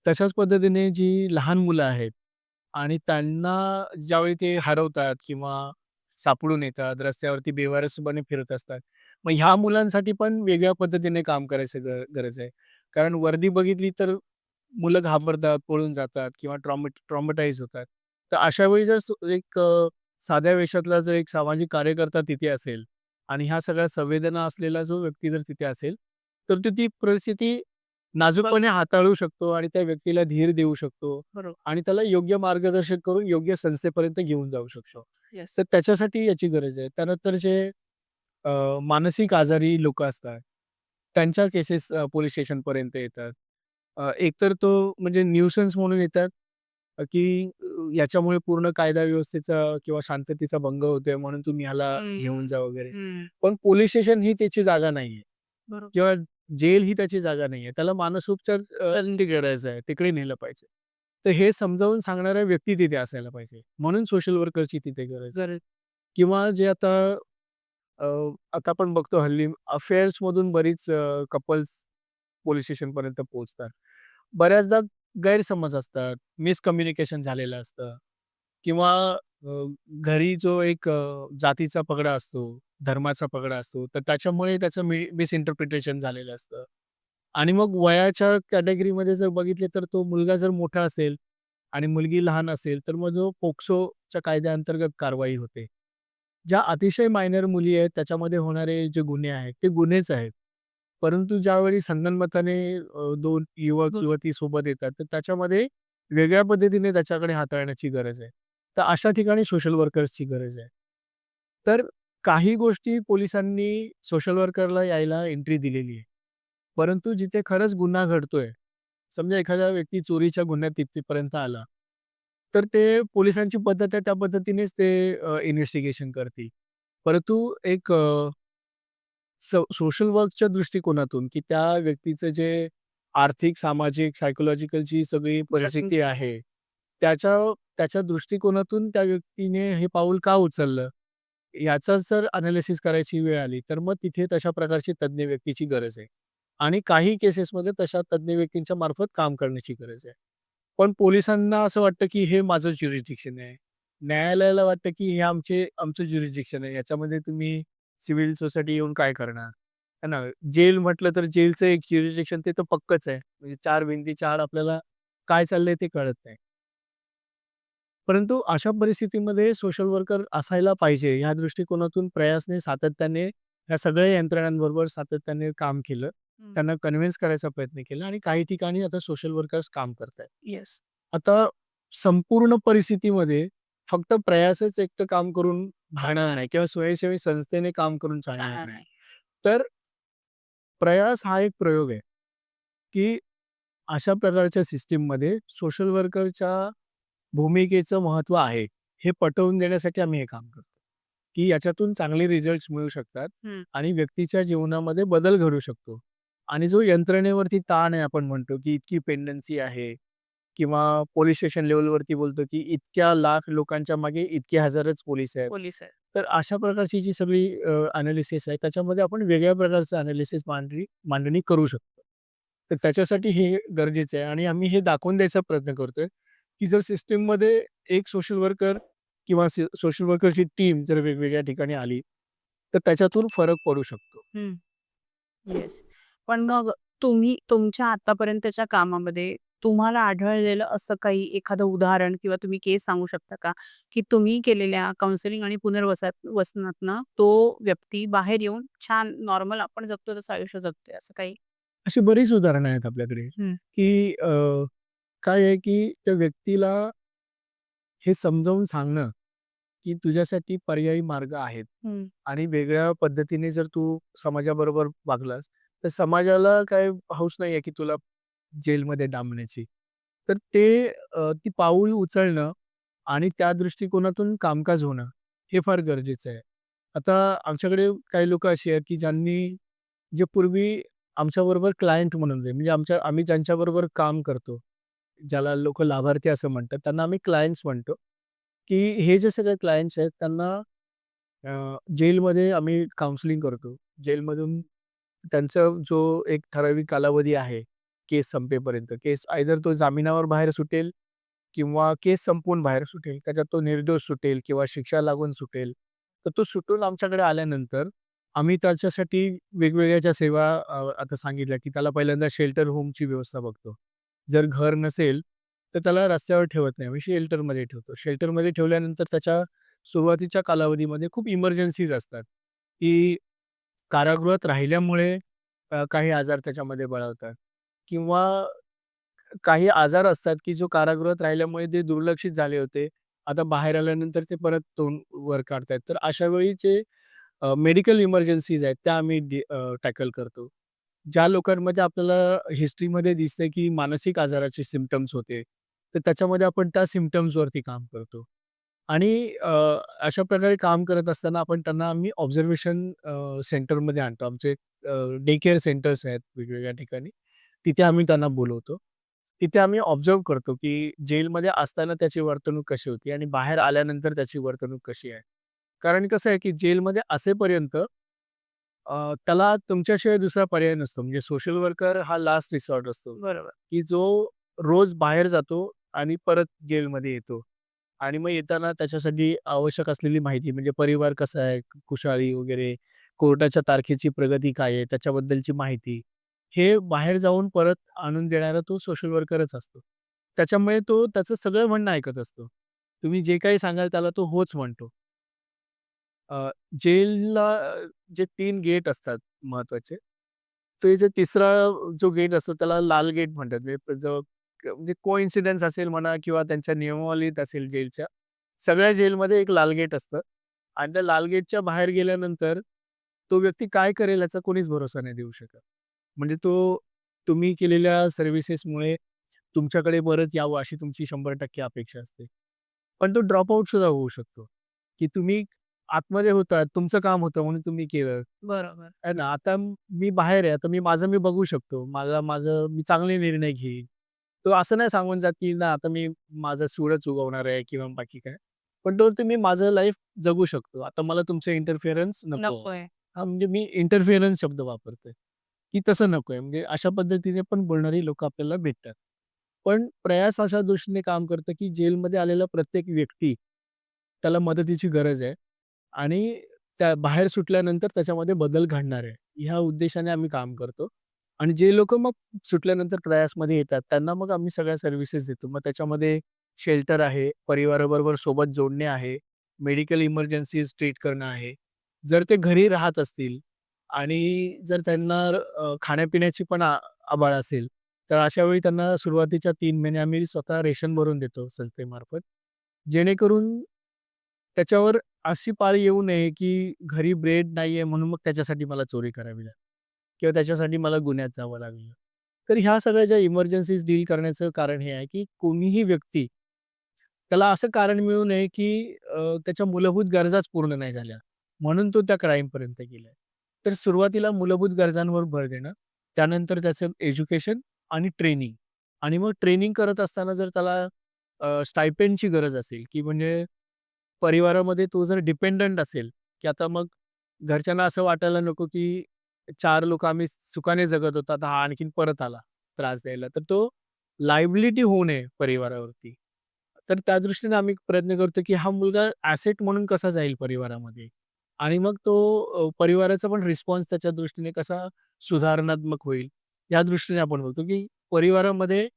तशाच पद्धतीने जी लहान मुलं आहेत आणि त्यांना ज्यावेळी ते हरवतात किंवा सापडून येतात, रस्त्यावरती बेवारसपणे फिरत असतात. मग ह्या मुलांसाठी पण वेगळ्या पद्धतीने काम करायचं गरज आहे. कारण वर्दी बघितली तर मुलं घाबरतात, पळून जातात किंवा ट्रॉमॅटाईज होतात. तर अशा वेळी जर एक साध्या वेशातला जर एक सामाजिक कार्यकर्ता तिथे असेल आणि ह्या सगळ्या संवेदना असलेला जो व्यक्ती जर तिथे असेल, तर तो ती परिस्थिती नाजूकपणे हाताळू शकतो आणि त्या व्यक्तीला धीर देऊ शकतो बरोबर. आणि त्याला योग्य मार्गदर्शन करून योग्य संस्थेपर्यंत घेऊन जाऊ शकतो. येस. तर त्याच्यासाठी याची गरज आहे. त्यानंतर जे अ, मानसिक आजारी लोकं असतात, त्यांच्या केसेस पोलिस स्टेशनपर्यंत येतात. एकतर तो म्हणजे न्यूसन्स म्हणून येतात, की याच्यामुळे पूर्ण कायदा व्यवस्थेचा किंवा शांततेचा भंग होतोय म्हणून तुम्ही ह्याला हं. घेऊन जा वगैरे. हं. पण पोलिस स्टेशन ही त्याची जागा नाहीये बरोबर. किंवा जेल ही त्याची जागा नाहीये. त्याला मानसोपचार गरज आहे. तिकडे नेलं पाहिजे. तर हे समजावून सांगणाऱ्या व्यक्ती तिथे असायला पाहिजे. म्हणून सोशल वर्करची तिथे गरज आहे. गरज. किंवा जे आता अ, आता आपण बघतो हल्ली अफेअर्समधून बरीच कपल्स पोलिस स्टेशनपर्यंत पोहोचतात. बऱ्याचदा गैरसमज असतात, मिसकम्युनिकेशन झालेलं असतं किंवा अ, घरी जो एक जातीचा पगडा असतो, धर्माचा पगडा असतो, तर त्याच्यामुळे त्याचं मिसइंटरप्रिटेशन झालेलं असतं. आणि मग वयाच्या कॅटेगरीमध्ये जर बघितले तर तो मुलगा जर मोठा असेल आणि मुलगी लहान असेल, तर मग जो पोक्सोच्या कायद्याअंतर्गत कारवाई होते. ज्या अतिशय मायनर मुली आहेत, त्याच्यामध्ये होणारे जे गुन्हे आहेत, ते गुन्हेच आहेत. परंतु ज्यावेळी संगनमताने 2 गोष्ट. युवक-युवती सोबत येतात, तर त्याच्यामध्ये वेगळ्या पद्धतीने त्याच्याकडे हाताळण्याची गरज आहे. तर अशा ठिकाणी सोशल वर्कर्सची गरज आहे. तर काही गोष्टी पोलिसांनी सोशल वर्करला यायला एंट्री दिलेली आहे. परंतु जिथे खरंच गुन्हा घडतोय, समजा एखादा व्यक्ती चोरीच्या गुन्ह्यात तिथपर्यंत आला, तर ते पोलिसांची पद्धत आहे त्या पद्धतीनेच ते इन्व्हेस्टिगेशन करतील. परंतु एक सोशल वर्कच्या दृष्टिकोनातून, की त्या व्यक्तीचं जे आर्थिक, सामाजिक, सायकॉलॉजिकल जी सगळी त्याच्यातून. परिस्थिती आहे, त्याच्या त्याच्या दृष्टिकोनातून त्या व्यक्तीने हे पाऊल का उचललं? याचा जर एनालिसिस करायची वेळ आली, तर मग तिथे तशा प्रकारची तज्ञ व्यक्तीची गरज आहे. आणि काही केसेसमध्ये तशा तज्ञ व्यक्तींच्या मार्फत काम करण्याची गरज आहे. पण पोलिसांना असं वाटतं, की हे माझं ज्युरिस्डिक्शन आहे. न्यायालयाला वाटतं, की हे आमचं ज्युरिस्डिक्शन आहे. याच्यामध्ये तुम्ही सिव्हिल सोसायटी येऊन काय करणार? है ना? जेल म्हटलं तर जेलचं एक ज्युरिस्डिक्शन ते तर पक्कंच आहे. म्हणजे 4 भिंतीच्या आड आपल्याला काय चाललंय ते कळत नाही. परंतु अशा परिस्थितीमध्ये सोशल वर्कर असायला पाहिजे ह्या दृष्टिकोनातून प्रयासने सातत्याने ह्या सगळ्या यंत्रणांबरोबर सातत्याने काम केलं. हं. त्यांना कन्व्हिन्स करायचा प्रयत्न केला आणि काही ठिकाणी आता सोशल वर्कर्स काम करतायत. येस. आता संपूर्ण परिस्थितीमध्ये फक्त प्रयासच एकटं काम करून चालणार नाही किंवा स्वयंसेवी संस्थेने काम करून चालणार चालणार नाही. नाही. तर प्रयास हा एक प्रयोग आहे, की अशा प्रकारच्या सिस्टममध्ये सोशल वर्करच्या भूमिकेचं महत्त्व आहे, हे पटवून देण्यासाठी आम्ही हे काम करतो, की याच्यातून चांगले रिझल्ट्स मिळू शकतात हं. आणि व्यक्तीच्या जीवनामध्ये बदल घडू शकतो. आणि जो यंत्रणेवरती ताण आहे आपण म्हणतो, की इतकी पेंडन्सी आहे किंवा पोलिस स्टेशन लेव्हलवरती बोलतो, की इतक्या लाख लोकांच्या मागे इतके हजारच पोलीस आहेत. पोलिस आहेत. तर अशा प्रकारची जी सगळी एनालिसिस आहे, त्याच्यामध्ये आपण वेगळ्या प्रकारचं एनालिसिस मांडणी करू शकतो. तर त्याच्यासाठी हे गरजेचं आहे आणि आम्ही हे दाखवून द्यायचा प्रयत्न करतोय, की जर सिस्टममध्ये एक सोशल वर्कर किंवा सोशल वर्करची टीम जर वेगवेगळ्या ठिकाणी आली, तर त्याच्यातून फरक पडू शकतो. हं. येस. पण मग तुम्ही तुमच्या आतापर्यंतच्या कामामध्ये तुम्हाला आढळलेलं असं काही एखादं उदाहरण किंवा तुम्ही केस सांगू शकता का? की तुम्ही केलेल्या काउन्सिलिंग आणि वसनातनं तो व्यक्ती बाहेर येऊन छान नॉर्मल आपण जगतो तसं आयुष्य जगतोय असं काही? अशी बरीच उदाहरणं आहेत आपल्याकडे, हं. की काय आहे, की त्या व्यक्तीला हे समजावून सांगणं, की तुझ्यासाठी पर्यायी मार्ग आहेत हं. आणि वेगळ्या पद्धतीने जर तू समाजाबरोबर वागलास, तर समाजाला काय हौस नाहीये, की तुला जेलमध्ये डांबण्याची. तर ते ती पाऊल उचलणं आणि त्या दृष्टिकोनातून कामकाज होणं, हे फार गरजेचं आहे. आता आमच्याकडे काही लोकं अशी आहेत, की ज्यांनी जे पूर्वी आमच्याबरोबर क्लायंट म्हणून आहे, म्हणजे आम्ही ज्यांच्याबरोबर काम करतो, ज्याला लोकं लाभार्थी असं म्हणतात, त्यांना आम्ही क्लायंट्स म्हणतो, की हे जे सगळे क्लायंट्स आहेत त्यांना जेलमध्ये आम्ही काउन्सिलिंग करतो. जेलमधून त्यांचा जो एक ठराविक कालावधी आहे, केस संपेपर्यंत. केस आयदर तो जामिनावर बाहेर सुटेल किंवा केस संपवून बाहेर सुटेल. त्याच्यात तो निर्दोष सुटेल किंवा शिक्षा लागून सुटेल. तर तो सुटून आमच्याकडे आल्यानंतर आम्ही त्याच्यासाठी वेगवेगळ्या ज्या सेवा आता सांगितल्या, की त्याला पहिल्यांदा शेल्टर होमची व्यवस्था बघतो. जर घर नसेल, तर त्याला रस्त्यावर ठेवत नाही. आम्ही शेल्टरमध्ये ठेवतो. शेल्टरमध्ये ठेवल्यानंतर त्याच्या सुरुवातीच्या कालावधीमध्ये खूप इमर्जन्सीज असतात, की कारागृहात राहिल्यामुळे काही आजार त्याच्यामध्ये बळावतात किंवा काही आजार असतात, की जो कारागृहात राहिल्यामुळे ते दुर्लक्षित झाले होते. आता बाहेर आल्यानंतर ते परत तोंड वर काढतायत. तर अशा वेळी जे मेडिकल इमर्जन्सीज आहेत, त्या आम्ही टॅकल करतो. ज्या लोकांमध्ये आपल्याला हिस्ट्रीमध्ये दिसतंय, की मानसिक आजाराचे सिम्प्टम्स होते, तर त्याच्यामध्ये आपण त्या सिम्प्टम्सवरती काम करतो. आणि अशा प्रकारे काम करत असताना आम्ही ऑब्झर्वेशन सेंटरमध्ये आणतो. आमचे डे केअर सेंटर्स आहेत वेगवेगळ्या ठिकाणी. तिथे आम्ही त्यांना बोलवतो. तिथे आम्ही ऑब्झर्व्ह करतो, की जेलमध्ये असताना त्याची वर्तणूक कशी होती आणि बाहेर आल्यानंतर त्याची वर्तणूक कशी आहे. कारण कसं आहे, की जेलमध्ये असेपर्यंत त्याला तुमच्याशिवाय दुसरा पर्याय नसतो. म्हणजे सोशल वर्कर हा लास्ट रिसॉर्ट असतो, बरोबर. की जो रोज बाहेर जातो आणि परत जेलमध्ये येतो. आणि मग येताना त्याच्यासाठी आवश्यक असलेली माहिती म्हणजे परिवार कसा आहे, कुशाळी वगैरे, कोर्टाच्या तारखेची प्रगती काय आहे, त्याच्याबद्दलची माहिती, हे बाहेर जाऊन परत आणून देणारा तो सोशल वर्करच असतो. त्याच्यामुळे तो त्याचं सगळं म्हणणं ऐकत असतो. तुम्ही जे काही सांगाल त्याला तो होच म्हणतो. जेलला जे 3 गेट असतात महत्त्वाचे, ते जे तिसरा जो गेट असतो त्याला लाल गेट म्हणतात. म्हणजे कोइन्सिडन्स असेल म्हणा किंवा त्यांच्या नियमावलीत असेल जेलच्या, सगळ्या जेलमध्ये एक लाल गेट असतं आणि त्या लाल गेटच्या बाहेर गेल्यानंतर तो व्यक्ती काय करेल याचा कोणीच भरोसा नाही देऊ शकत. म्हणजे तुम्ही केलेल्या सर्व्हिसेसमुळे तुमच्याकडे परत यावं अशी तुमची 100% अपेक्षा असते. पण तो ड्रॉप आउट सुद्धा होऊ शकतो, की तुम्ही आतमध्ये होता, तुमचं काम होतं म्हणून तुम्ही केलं. बरोबर. आहे ना, आता मी बाहेर आहे, आता मी बघू शकतो. मी चांगले निर्णय घेईन. तो असं नाही सांगून जात, की ना आता मी माझा सूडच उगवणार आहे किंवा बाकी काय. पण तो मी माझं लाईफ जगू शकतो. आता मला तुमचं इंटरफिअरन्स नको. नकोय. हां, म्हणजे मी इंटरफिअरन्स शब्द वापरतोय, की तसं नकोय. म्हणजे अशा पद्धतीने पण बोलणारी लोकं आपल्याला भेटतात. पण प्रयास अशा दृष्टीने काम करतं, की जेलमध्ये आलेला प्रत्येक व्यक्ती, त्याला मदतीची गरज आहे आणि त्या बाहेर सुटल्यानंतर त्याच्यामध्ये बदल घडणार आहे. ह्या उद्देशाने आम्ही काम करतो आणि जे लोकं मग सुटल्यानंतर प्रयासमध्ये येतात, त्यांना मग आम्ही सगळ्या सर्व्हिसेस देतो. मग त्याच्यामध्ये शेल्टर आहे, परिवाराबरोबर सोबत जोडणे आहे, मेडिकल इमर्जन्सीज ट्रीट करणं आहे. जर ते घरी राहत असतील, आणि जर त्यांना खाण्यापिण्याची पण आबाळ असेल, तर अशा वेळी त्यांना सुरुवातीच्या 3 महिने आम्ही स्वतः रेशन भरून देतो संस्थेमार्फत. जेणेकरून त्याच्यावर अशी पाळी येऊ नये, की घरी ब्रेड नाहीये म्हणून मग त्याच्यासाठी मला चोरी करावी लागेल किंवा त्याच्यासाठी मला गुन्ह्यात जावं लागलं. तर ह्या सगळ्या ज्या इमर्जन्सीज डील करण्याचं कारण हे आहे, की कोणीही व्यक्ती त्याला असं कारण मिळू नये, की त्याच्या मूलभूत गरजाच पूर्ण नाही झाल्या. म्हणून तो त्या क्राईमपर्यंत गेलाय. तर सुरुवातीला मूलभूत गरजांवर भर देणं, त्यानंतर त्याचं एज्युकेशन आणि ट्रेनिंग आणि मग ट्रेनिंग करत असताना जर त्याला स्टायपेंडची गरज असेल, की म्हणजे परिवारामध्ये तो जर डिपेंडंट असेल, की आता मग घरच्यांना असं वाटायला नको, की 4 लोकं आम्ही सुखाने जगत होतो, आता हा आणखीन परत आला त्रास द्यायला. तर तो लायबिलिटी होऊ नये परिवारावरती. तर त्या दृष्टीने आम्ही प्रयत्न करतो, की हा मुलगा ॲसेट म्हणून कसा जाईल परिवारामध्ये आणि मग तो परिवाराचा पण रिस्पॉन्स त्याच्या दृष्टीने कसा सुधारणात्मक होईल, या दृष्टीने आपण बघतो, की परिवारामध्ये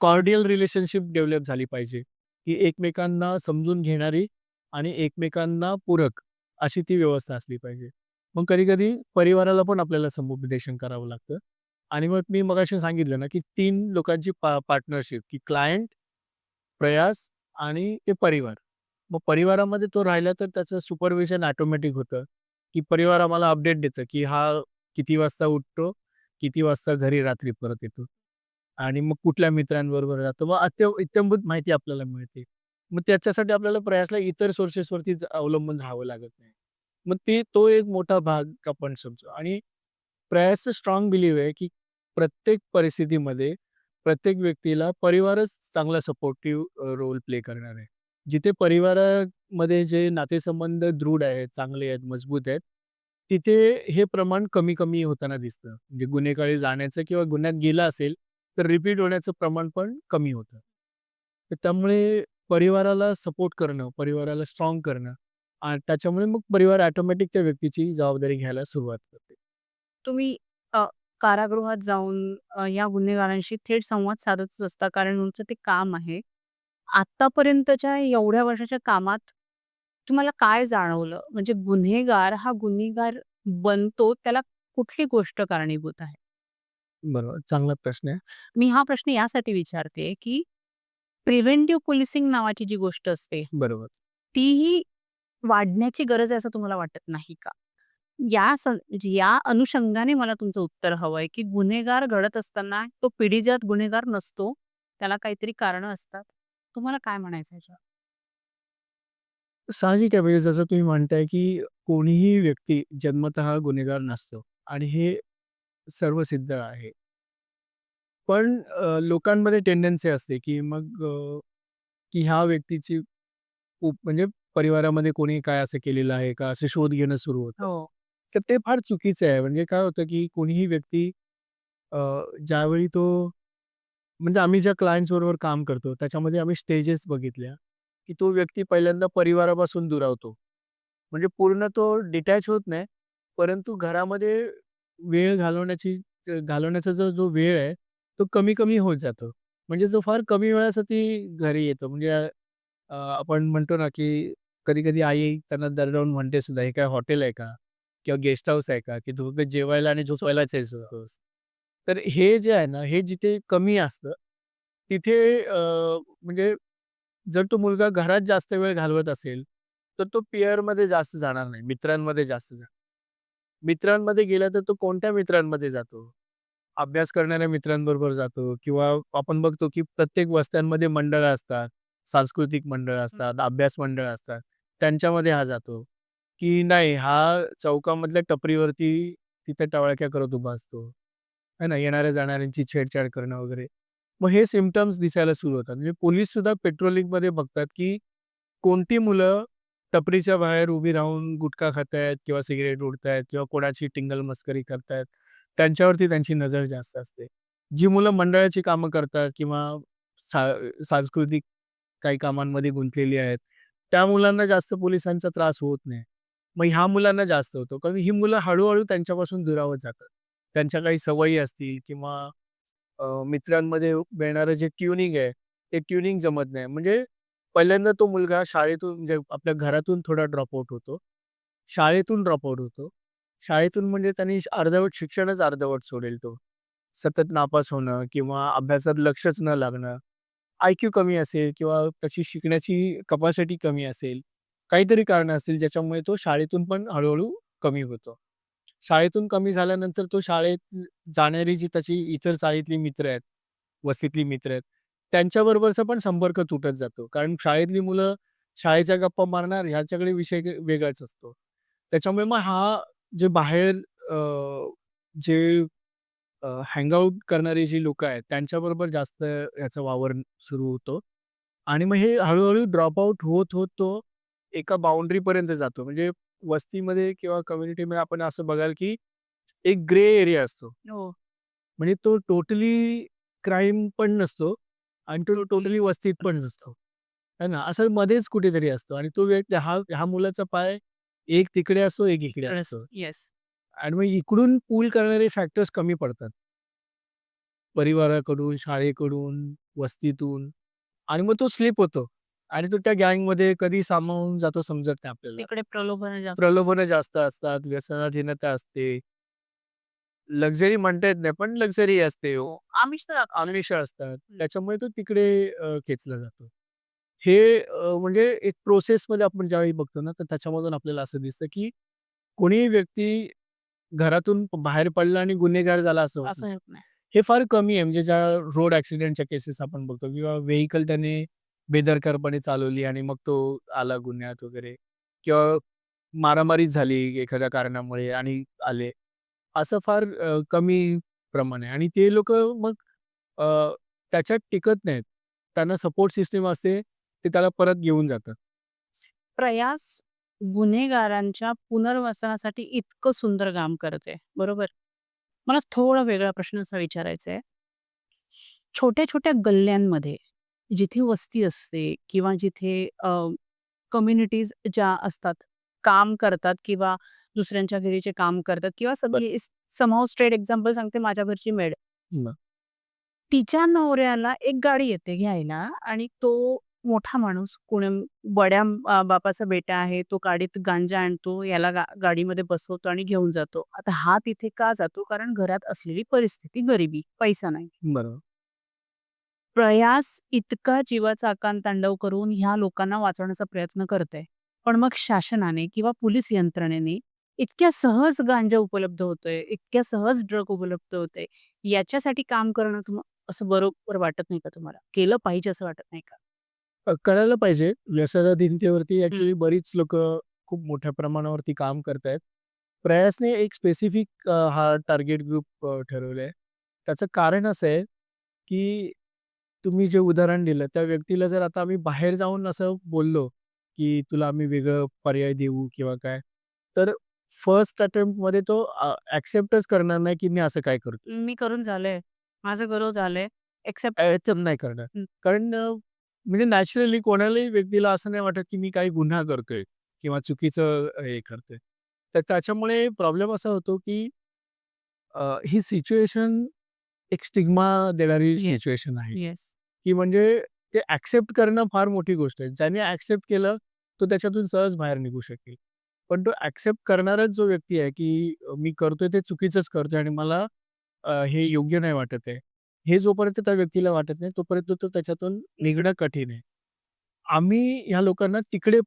कॉर्डियल रिलेशनशिप डेव्हलप झाली पाहिजे, की एकमेकांना समजून घेणारी आणि एकमेकांना पूरक अशी ती व्यवस्था असली पाहिजे. मग कधी-कधी परिवाराला पण आपल्याला समुपदेशन करावं लागतं आणि मग मी मगाशी सांगितलं ना, की 3 लोकांची पार्टनरशिप, की क्लायंट, प्रयास आणि ते परिवार. मग परिवारामध्ये तो राहिला तर त्याचं सुपरव्हिजन ऑटोमॅटिक होतं, की परिवार आम्हाला अपडेट देतं, की हा किती वाजता उठतो, किती वाजता घरी रात्री परत येतो. आणि मग कुठल्या मित्रांबरोबर जातो. मग इत्थंभूत माहिती आपल्याला मिळते. मग त्याच्यासाठी आपल्याला प्रयासला इतर सोर्सेसवरती अवलंबून राहावं लागत नाही. मग तो एक मोठा भाग आपण समजू आणि प्रयासचं स्ट्राँग बिलीव्ह आहे, की प्रत्येक परिस्थितीमध्ये प्रत्येक व्यक्तीला परिवारच चांगला सपोर्टिव्ह रोल प्ले करणार आहे. जिथे परिवारामध्ये जे नातेसंबंध दृढ आहेत, चांगले आहेत, मजबूत आहेत, तिथे हे प्रमाण कमी-कमी होताना दिसतं. म्हणजे गुन्हेगारी जाण्याचं किंवा गुन्ह्यात गेला असेल, तर रिपीट होण्याचं प्रमाण पण कमी होतं. तर त्यामुळे परिवाराला सपोर्ट करणं, परिवाराला स्ट्राँग करणं आणि त्याच्यामुळे मग परिवार ऑटोमॅटिक त्या व्यक्तीची जबाबदारी घ्यायला सुरुवात करते. तुम्ही अ, कारागृहात जाऊन या गुन्हेगारांशी थेट संवाद साधतच असता कारण तुमचं ते काम आहे. आत्तापर्यंतच्या एवढ्या वर्षाच्या कामात तुम्हाला काय जाणवलं? म्हणजे गुन्हेगार हा गुन्हेगार बनतो त्याला कुठली गोष्ट कारणीभूत आहे? बरोबर, चांगला प्रश्न आहे. मी हा प्रश्न यासाठी विचारते, की प्रिव्हेंटिव्ह पोलिसिंग नावाची जी गोष्ट असते, बरोबर. तीही वाढण्याची गरज आहे असं तुम्हाला वाटत नाही का? म्हणजे या अनुषंगाने मला तुमचं उत्तर हवंय, की गुन्हेगार घडत असताना तो पिढीजात गुन्हेगार नसतो. त्याला काहीतरी कारणं असतात. तुम्हाला काय म्हणायचं याच्यावर? साहजिक आहे म्हणजे जसं तुम्ही म्हणताय, की कोणीही व्यक्ती जन्मतः गुन्हेगार नसतो आणि हे सर्वसिद्ध आहे. पण लोकांमध्ये टेंडन्सी असते, की मग की ह्या व्यक्तीची खूप म्हणजे परिवारामध्ये कोणी काय असं केलेलं आहे का? असे शोध घेणं सुरू होतं. हो. तर ते फार चुकीचं आहे. म्हणजे काय होतं, की कोणीही व्यक्ती अ, ज्यावेळी तो म्हणजे आम्ही ज्या क्लायंट्स बरोबर काम करतो, त्याच्यामध्ये आम्ही स्टेजेस बघितल्या, की तो व्यक्ती पहिल्यांदा परिवारापासून दुरावतो. म्हणजे पूर्ण तो डिटॅच होत नाही, परंतु घरामध्ये वेळ घालवण्याचा जो वेळ आहे, तो कमी-कमी होत जातो. म्हणजे तो फार कमी वेळासाठी घरी येतो. म्हणजे आपण म्हणतो ना, की कधी-कधी आई त्यांना दरडावून म्हणते सुद्धा, "हे काय हॉटेल आहे का? किंवा गेस्ट हाऊस आहे का? की तू फक्त जेवायला आणि झोपायलाच येतोस?" तर हे जे आहे ना, हे जिथे कमी असतं, तिथे म्हणजे जर तो मुलगा घरात जास्त वेळ घालवत असेल, तर तो पिअरमध्ये जास्त जाणार नाही, मित्रांमध्ये जास्त जाणार. मित्रांमध्ये गेला तर तो कोणत्या मित्रांमध्ये जातो? अभ्यास करणाऱ्या मित्रांबरोबर जातो किंवा आपण बघतो, की प्रत्येक वस्त्यांमध्ये मंडळं असतात, सांस्कृतिक मंडळं हं. असतात, अभ्यास मंडळं असतात. त्यांच्यामध्ये हा जातो, की नाही हा चौकामधल्या टपरीवरती तिथे टवाळक्या करत उभा असतो. आहे ना, येणाऱ्या-जाणाऱ्यांची छेडछाड करणं वगैरे. मग हे सिम्प्टम्स दिसायला सुरू होतात. म्हणजे पोलिससुद्धा पेट्रोलिंगमध्ये बघतात, की कोणती मुलं टपरीच्या बाहेर उभी राहून गुटखा खातायत किंवा सिगारेट ओढतायत किंवा कोणाची टिंगल-मस्करी करतायत, त्यांच्यावरती त्यांची नजर जास्त असते. जी मुलं मंडळाची कामं करतात किंवा सा सांस्कृतिक काही कामांमध्ये गुंतलेली आहेत, त्या मुलांना जास्त पोलिसांचा त्रास होत नाही. मग ह्या मुलांना जास्त होतो. कारण ही मुलं हळू त्यांच्यापासून दुरावत जातात. त्यांच्या काही सवयी असतील किंवा मित्रांमध्ये मिळणारं जे ट्युनिंग आहे, ते ट्युनिंग जमत नाही. म्हणजे पहिल्यांदा तो मुलगा शाळेतून म्हणजे आपल्या घरातून थोडा ड्रॉपआउट होतो. शाळेतून ड्रॉपआउट होतो. शाळेतून म्हणजे त्यांनी अर्धवट शिक्षणच अर्धवट सोडेल तो. सतत नापास होणं किंवा अभ्यासात लक्षच न लागणं. आय-क्यू कमी असेल किंवा त्याची शिकण्याची कपॅसिटी कमी असेल. काहीतरी कारणं असतील ज्याच्यामुळे तो शाळेतून पण हळू कमी होतो. शाळेतून कमी झाल्यानंतर तो शाळेत जाणारी जी त्याची इतर शाळेतली मित्र आहेत, वस्तीतली मित्र आहेत, त्यांच्याबरोबरचा पण संपर्क तुटत जातो. कारण शाळेतली मुलं शाळेच्या गप्पा मारणार ह्याच्याकडे विषय वेगळाच असतो. त्याच्यामुळे मग हा जे बाहेर अ, जे हँगआउट करणारी जी लोकं आहेत, त्यांच्याबरोबर जास्त याचा वावर सुरू होतो आणि मग हे हळू-हळू ड्रॉप आउट होत तो एका बाउंडरीपर्यंत जातो. म्हणजे वस्तीमध्ये किंवा कम्युनिटीमध्ये आपण असं बघाल, की एक ग्रे एरिया असतो. हो. म्हणजे तो टोटली क्राईम पण नसतो आणि तो टोटली टोटली वस्तीत पण नसतो. आहे ना? असं मध्येच कुठेतरी असतो आणि तो व्यक्ती ह्या मुलाचा पाय एक तिकडे असतो, एक इकडे इकडंच. असतो. येस. आणि मग इकडून पूल करणारे फॅक्टर्स कमी पडतात. परिवाराकडून, शाळेकडून, वस्तीतून आणि मग तो स्लिप होतो आणि तो त्या गँगमध्ये कधी सामावून जातो समजत नाही आपल्याला. तिकडे प्रलोभन जास्त असतं. प्रलोभनं जास्त असतात, व्यसनाधीनता असते. लक्झरी म्हणता येत नाही, पण लक्झरी असते. हो. आमिष तर दाखवतात. आमिष असतात. हं. त्याच्यामुळे तो तिकडे खेचला जातो. हे म्हणजे एक प्रोसेसमध्ये आपण ज्यावेळी बघतो ना, तर त्याच्यामधून आपल्याला असं दिसतं, की कोणीही व्यक्ती घरातून बाहेर पडला आणि गुन्हेगार झाला असं होत नाही. असं होत नाही. हे फार कमी आहे. म्हणजे ज्या रोड ॲक्सिडेंटच्या केसेस आपण बघतो किंवा व्हेइकल त्याने बेदरकारपणे चालवली आणि मग तो आला गुन्ह्यात वगैरे किंवा मारामारीच झाली एखाद्या कारणामुळे आणि आले. असं फार कमी प्रमाण आहे आणि ते लोकं मग अ, त्याच्यात टिकत नाहीत. त्यांना सपोर्ट सिस्टम असते, ते त्याला परत घेऊन जातात. प्रयास गुन्हेगारांच्या पुनर्वसनासाठी इतकं सुंदर काम करते, बरोबर? मला थोडा वेगळा प्रश्न असा विचारायचा आहे. छोट्या-छोट्या गल्ल्यांमध्ये जिथे वस्ती असते किंवा जिथे कम्युनिटीज ज्या असतात, काम करतात किंवा दुसऱ्यांच्या घरीचे काम करतात किंवा बरं. सगळी समहाऊ स्ट्रेट एक्झाम्पल सांगते, माझ्या घरची मेड. मग तिच्या नवऱ्याला एक गाडी येते घ्यायला आणि तो मोठा माणूस कोणी बड्या बापाचा बेटा आहे. तो गाडीत गांजा आणतो, याला गाडीमध्ये बसवतो आणि घेऊन जातो. आता हा तिथे का जातो? कारण घरात असलेली परिस्थिती, गरिबी, पैसा नाही. बरोबर. प्रयास इतका जीवाचा आकांतांडव करून ह्या लोकांना वाचवण्याचा प्रयत्न करतंय. पण मग शासनाने किंवा पोलीस यंत्रणेने इतक्या सहज गांजा उपलब्ध होतोय, इतक्या सहज ड्रग उपलब्ध होतंय, याच्यासाठी काम करणं असं बरोबर वाटत नाही का तुम्हाला? केलं पाहिजे असं वाटत नाही का? करायला पाहिजे. व्यसनाधीनतेवरती हं. ॲक्चुअली बरीच लोकं खूप मोठ्या प्रमाणावरती काम करतायत. प्रयासने एक स्पेसिफिक हा टार्गेट ग्रुप ठरवलाय. त्याचं कारण असं आहे, की तुम्ही जे उदाहरण दिलं त्या व्यक्तीला जर आता आम्ही बाहेर जाऊन असं बोललो, की तुला आम्ही वेगळं पर्याय देऊ किंवा काय, तर फर्स्ट अटेम्प्टमध्ये तो एक्सेप्टच करणार नाही, की मी असं काय करतोय. मी करून झालंय. माझं करून झालंय. एक्सेप्ट. एक्सेप्ट नाही करणार. कारण म्हणजे नॅचरली कोणालाही व्यक्तीला असं नाही वाटत, की मी काही गुन्हा करतोय किंवा चुकीचं हे करतोय. तर त्याच्यामुळे प्रॉब्लेम असा होतो, की ही सिच्युएशन एक स्टिग्मा देणारी येस, सिच्युएशन आहे, येस. की म्हणजे ते एक्सेप्ट करणं फार मोठी गोष्ट आहे. ज्याने एक्सेप्ट केलं, तो त्याच्यातून सहज बाहेर निघू शकेल. पण तो एक्सेप्ट करणाराच जो व्यक्ती आहे, की मी करतोय ते चुकीचंच करतोय आणि मला हे योग्य नाही वाटत आहे. हे जोपर्यंत त्या व्यक्तीला वाटत नाही, तोपर्यंत तो त्याच्यातून निघणं कठीण आहे. आम्ही ह्या लोकांना तिकडे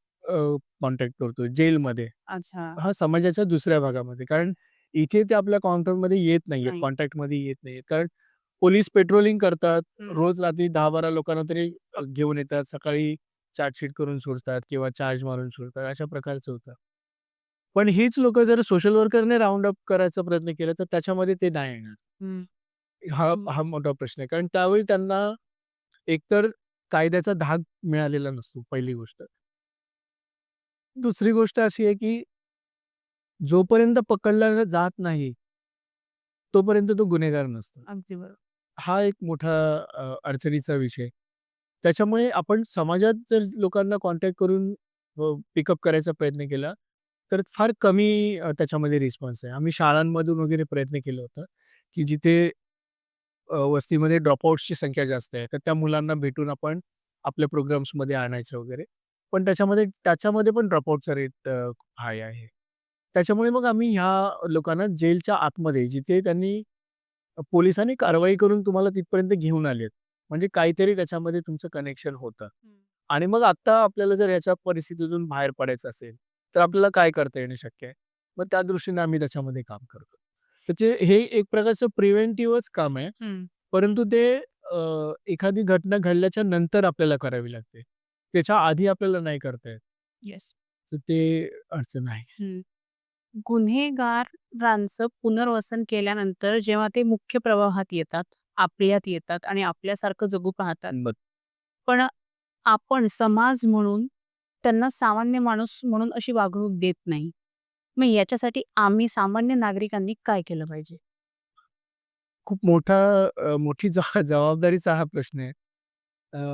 कॉन्टॅक्ट करतो जेलमध्ये. अच्छा. हां, समाजाच्या दुसऱ्या भागामध्ये. कारण इथे ते आपल्या काउंटरमध्ये येत नाहीयेत, नाही. कॉन्टॅक्टमध्ये येत नाहीयेत. कारण पोलीस पेट्रोलिंग करतात. हं. रोज रात्री 10-12 लोकांना तरी घेऊन येतात. सकाळी चार्जशीट करून सोडतात किंवा चार्ज मारून सोडतात. अशा प्रकारचं होतं. पण हीच लोकं जर सोशल वर्करने राउंड अप करायचा प्रयत्न केला, तर त्याच्यामध्ये ते नाही येणार. हं. हा हं. हा मोठा प्रश्न आहे. कारण त्यावेळी त्यांना एकतर कायद्याचा धाक मिळालेला नसतो, पहिली गोष्ट. दुसरी गोष्ट अशी आहे, की जोपर्यंत पकडला जात नाही, तोपर्यंत तो गुन्हेगार नसतो. अगदी बरोबर. हा एक मोठा अडचणीचा विषय. त्याच्यामुळे आपण समाजात जर लोकांना कॉन्टॅक्ट करून पिकअप करायचा प्रयत्न केला, तर फार कमी त्याच्यामध्ये रिस्पॉन्स आहे. आम्ही शाळांमधून वगैरे प्रयत्न केलं होतं, की जिथे वस्तीमध्ये ड्रॉपआउट्सची संख्या जास्त आहे. तर त्या मुलांना भेटून आपण आपल्या प्रोग्राम्समध्ये आणायचं वगैरे. पण त्याच्यामध्ये पण ड्रॉपआउटचा रेट हाय आहे. त्याच्यामुळे मग आम्ही ह्या लोकांना जेलच्या आतमध्ये जिथे त्यांनी पोलिसांनी कारवाई करून तुम्हाला तिथपर्यंत घेऊन आलेत. म्हणजे काहीतरी त्याच्यामध्ये तुमचं कनेक्शन होतं. आणि मग आता आपल्याला जर ह्याच्या परिस्थितीतून बाहेर पडायचं असेल, तर आपल्याला काय करता येणं शक्य आहे? मग त्या दृष्टीने आम्ही त्याच्यामध्ये काम करतो. तर ते हे एक प्रकारचं प्रिव्हेंटिव्हच काम आहे. हं. परंतु ते एखादी घटना घडल्याच्या नंतर आपल्याला करावी लागते. त्याच्या आधी आपल्याला नाही करता येत. येस. तर ते अडचण आहे. हं. गुन्हेगारांचं पुनर्वसन केल्यानंतर जेव्हा ते मुख्य प्रवाहात येतात, आपल्यात येतात आणि आपल्यासारखं जगू पाहतात. बरं. पण आपण समाज म्हणून त्यांना सामान्य माणूस म्हणून अशी वागणूक देत नाही. मग याच्यासाठी आम्ही सामान्य नागरिकांनी काय केलं पाहिजे? खूप मोठी जबाबदारीचा हा प्रश्न आहे.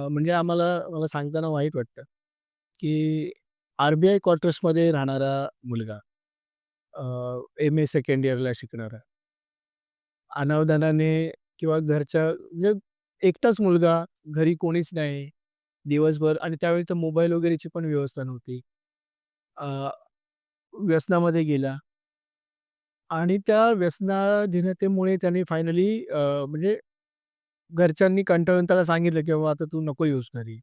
म्हणजे मला सांगताना वाईट वाटतं, की आर-बी-आय क्वार्टर्समध्ये राहणारा मुलगा, एम-ए सेकंड इयरला शिकणारा, अनावधानाने किंवा घरच्या म्हणजे एकटाच मुलगा, घरी कोणीच नाही, दिवसभर आणि त्यावेळी तर मोबाईल वगैरेची पण व्यवस्था नव्हती. अ, व्यसनामध्ये गेला आणि त्या व्यसनाधीनतेमुळे त्याने फायनली म्हणजे घरच्यांनी कंटाळून त्याला सांगितलं, की "बाबा आता तू नको येऊस घरी."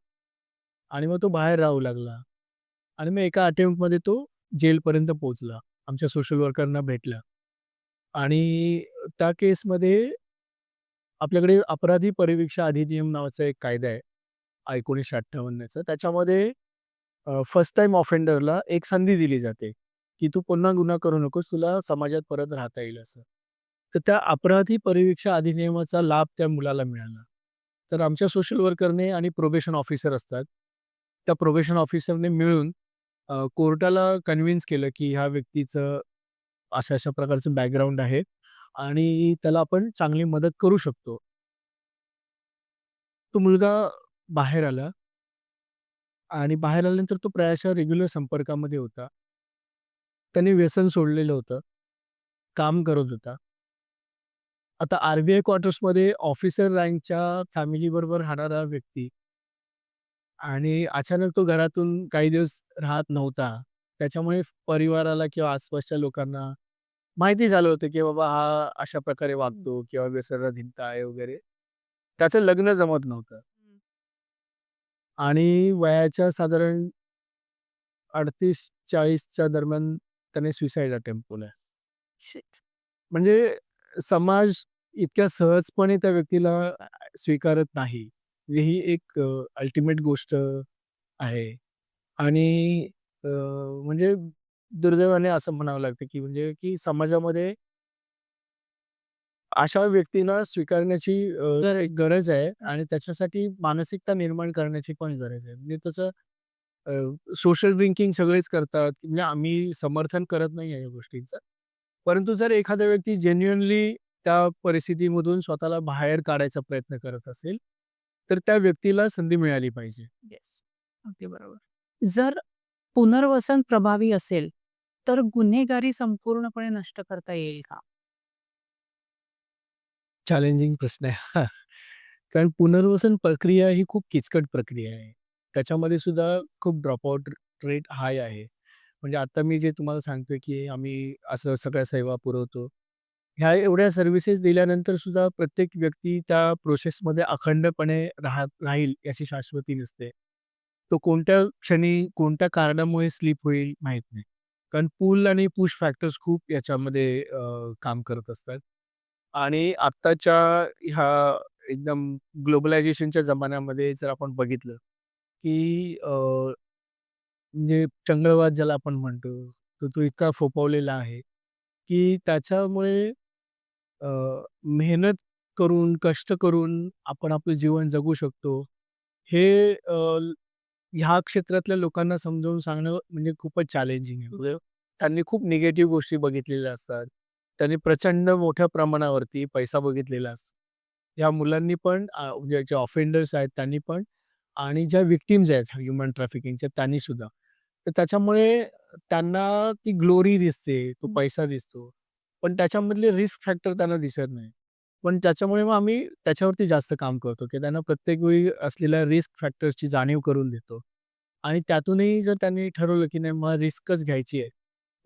आणि मग तो बाहेर राहू लागला. आणि मग एका अटेम्प्टमध्ये तो जेलपर्यंत पोहोचला. आमच्या सोशल वर्करना भेटला. आणि त्या केसमध्ये आपल्याकडे अपराधी परिवीक्षा अधिनियम नावाचा एक कायदा आहे, 1958 चा. त्याच्यामध्ये फर्स्ट टाईम ऑफेंडरला एक संधी दिली जाते, की तू पुन्हा गुन्हा करू नकोस, तुला समाजात परत राहता येईल असं. तर त्या अपराधी परिवीक्षा अधिनियमाचा लाभ त्या मुलाला मिळाला. तर आमच्या सोशल वर्करने आणि प्रोबेशन ऑफिसर असतात. त्या प्रोबेशन ऑफिसरने मिळून कोर्टाला कन्विन्स केलं, की ह्या व्यक्तीचं अशा-अशा प्रकारचं बॅकग्राऊंड आहे आणि त्याला आपण चांगली मदत करू शकतो. तो मुलगा बाहेर आला आणि बाहेर आल्यानंतर तो प्रायशः रेग्युलर संपर्कामध्ये होता. त्याने व्यसन सोडलेलं होतं. काम करत होता. आता आर-बी-आय क्वार्टर्समध्ये ऑफिसर रँकच्या फॅमिलीबरोबर राहणारा व्यक्ती आणि अचानक तो घरातून काही दिवस राहत नव्हता. त्याच्यामुळे परिवाराला किंवा आसपासच्या लोकांना माहिती झालं होतं, की बाबा हा अशा प्रकारे वागतो किंवा व्यसनाधीनता आहे वगैरे. त्याचं लग्न जमत नव्हतं आणि वयाच्या साधारण 38-40च्या दरम्यान त्याने सुसाईड अटेम्प्ट केलाय. शिट! म्हणजे समाज इतक्या सहजपणे त्या व्यक्तीला स्वीकारत नाही. ही एक अल्टिमेट गोष्ट आहे. आणि म्हणजे दुर्दैवाने असं म्हणावं लागतं, की म्हणजे की समाजामध्ये अशा व्यक्तींना स्वीकारण्याची गरज आहे आणि त्याच्यासाठी मानसिकता निर्माण करण्याची पण गरज आहे. म्हणजे तसं सोशल ड्रिंकिंग सगळेच करतात. म्हणजे आम्ही समर्थन करत नाही आहे या गोष्टींचं. परंतु जर एखादा व्यक्ती जेन्युइनली त्या परिस्थितीमधून स्वतःला बाहेर काढायचा प्रयत्न करत असेल, तर त्या व्यक्तीला संधी मिळाली पाहिजे. येस. अगदी बरोबर. जर पुनर्वसन प्रभावी असेल, तर गुन्हेगारी संपूर्णपणे नष्ट करता येईल का? चॅलेंजिंग प्रश्न आहे. कारण पुनर्वसन प्रक्रिया ही खूप किचकट प्रक्रिया आहे. त्याच्यामध्ये सुद्धा खूप ड्रॉपआउट रेट हाय आहे. म्हणजे आता मी जे तुम्हाला सांगतोय, की आम्ही असं सगळ्या सेवा पुरवतो. ह्या एवढ्या सर्व्हिसेस दिल्यानंतर सुद्धा प्रत्येक व्यक्ती त्या प्रोसेसमध्ये अखंडपणे राहील याची शाश्वती नसते. तो कोणत्या क्षणी, कोणत्या कारणामुळे स्लीप होईल माहीत नाही. कारण पुल आणि पुश फॅक्टर्स खूप याच्यामध्ये काम करत असतात. आणि आत्ताच्या ह्या एकदम ग्लोबलायझेशनच्या जमान्यामध्ये जर आपण बघितलं, की म्हणजे चंगळवाद ज्याला आपण म्हणतो, तर तो इतका फोफावलेला आहे, की त्याच्यामुळे अ, मेहनत करून, कष्ट करून आपण आपलं जीवन जगू शकतो. हे ह्या क्षेत्रातल्या लोकांना समजावून सांगणं म्हणजे खूपच चॅलेंजिंग आहे. म्हणजे त्यांनी खूप निगेटिव्ह गोष्टी बघितलेल्या असतात. त्यांनी प्रचंड मोठ्या प्रमाणावरती पैसा बघितलेला असतो. या मुलांनी पण म्हणजे जे ऑफेंडर्स आहेत त्यांनी पण आणि ज्या व्हिक्टिम्स आहेत ह्युमन ट्रॅफिकिंगच्या त्यांनी सुद्धा. तर त्याच्यामुळे त्यांना ती ग्लोरी दिसते, तो पैसा दिसतो. पण त्याच्यामधले रिस्क फॅक्टर त्यांना दिसत नाही. पण त्याच्यामुळे मग आम्ही त्याच्यावरती जास्त काम करतो, की त्यांना प्रत्येक वेळी असलेल्या रिस्क फॅक्टर्सची जाणीव करून देतो. आणि त्यातूनही जर त्यांनी ठरवलं, की नाही मला रिस्कच घ्यायची आहे,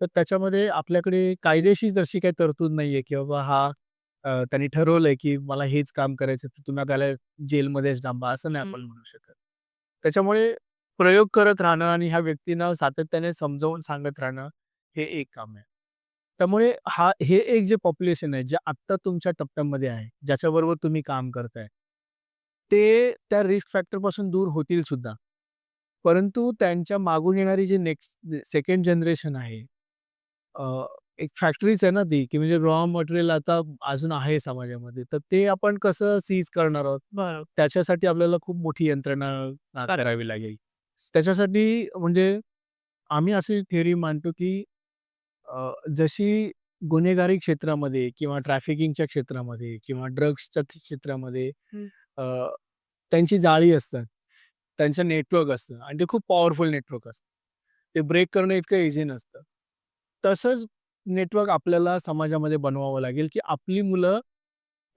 तर त्याच्यामध्ये आपल्याकडे कायदेशीर तशी काही तरतूद नाहीये, की बाबा त्यांनी ठरवलंय, की मला हेच काम करायचं, तर तुम्ही त्याला जेलमध्येच डांबा, असं नाही हं. आपण म्हणू शकत. त्याच्यामुळे प्रयोग करत राहणं आणि ह्या व्यक्तींना सातत्याने समजावून सांगत राहणं, हे एक काम आहे. त्यामुळे हे एक जे पॉप्युलेशन आहे, जे आत्ता तुमच्या टप्प्यामध्ये आहे, ज्याच्याबरोबर तुम्ही काम करताय, ते त्या रिस्क फॅक्टरपासून दूर होतील सुद्धा. परंतु त्यांच्या मागून येणारी जी नेक्स्ट सेकंड जनरेशन आहे, अ, एक फॅक्टरीच आहे ना ती, की म्हणजे रॉ मटेरियल आता अजून आहे समाजामध्ये. तर ते आपण कसं सीज करणार आहोत? बरोबर. त्याच्यासाठी आपल्याला खूप मोठी यंत्रणा करेक्ट. करावी लागेल. त्याच्यासाठी म्हणजे आम्ही अशी थिअरी मांडतो, की जशी गुन्हेगारी क्षेत्रामध्ये किंवा ट्रॅफिकिंगच्या क्षेत्रामध्ये किंवा ड्रग्सच्या क्षेत्रामध्ये हं. अ, त्यांची जाळी असतात. त्यांचं नेटवर्क असतं आणि ते खूप पॉवरफुल नेटवर्क असतं. ते ब्रेक करणं इतकं ईझी नसतं. तसंच नेटवर्क आपल्याला समाजामध्ये बनवावं लागेल, की आपली मुलं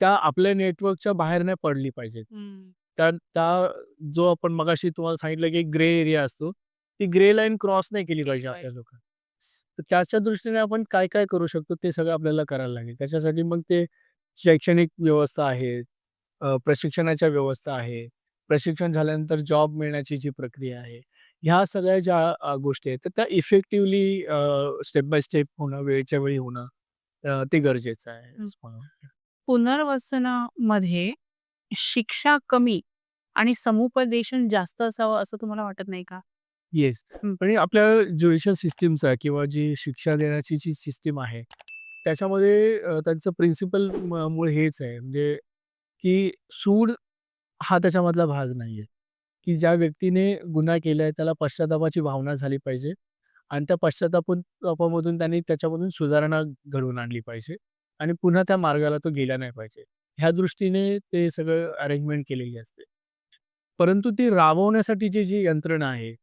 त्या आपल्या नेटवर्कच्या बाहेर नाही पडली पाहिजेत. हं. त्या त्या जो आपण मगाशी तुम्हाला सांगितलं, की ग्रे एरिया असतो, ती ग्रे लाईन क्रॉस नाही केली केली पाहिजे आपल्या पाहिजे. लोकांनी. तर त्याच्या दृष्टीने आपण काय-काय करू शकतो ते सगळं आपल्याला करायला लागेल. त्याच्यासाठी मग ते शैक्षणिक व्यवस्था आहे, प्रशिक्षणाच्या व्यवस्था आहे, प्रशिक्षण झाल्यानंतर जॉब मिळण्याची जी प्रक्रिया आहे, ह्या सगळ्या ज्या गोष्टी आहेत, तर त्या इफेक्टिव्हली स्टेप बाय स्टेप होणं, वेळच्या वेळी होणं ते गरजेचं आहे हं. असं मला वाटतं. पुनर्वसनामध्ये शिक्षा कमी आणि समुपदेशन जास्त असावं असं तुम्हाला वाटत नाही का? येस. हं. म्हणजे आपल्या ज्युडिशियल सिस्टमचा किंवा जी शिक्षा देण्याची जी सिस्टम आहे, त्याच्यामध्ये त्यांचं प्रिन्सिपल मूळ हेच आहे म्हणजे की सूड हा त्याच्यामधला भाग नाहीये, की ज्या व्यक्तीने गुन्हा केलाय त्याला पश्चात्तापाची भावना झाली पाहिजे आणि त्या पश्चात्तापामधून त्यांनी त्याच्यामधून सुधारणा घडवून आणली पाहिजे आणि पुन्हा त्या मार्गाला तो गेला नाही पाहिजे. ह्या दृष्टीने ते सगळं अरेंजमेंट केलेली असते. परंतु ती राबवण्यासाठीची जी यंत्रणा आहे,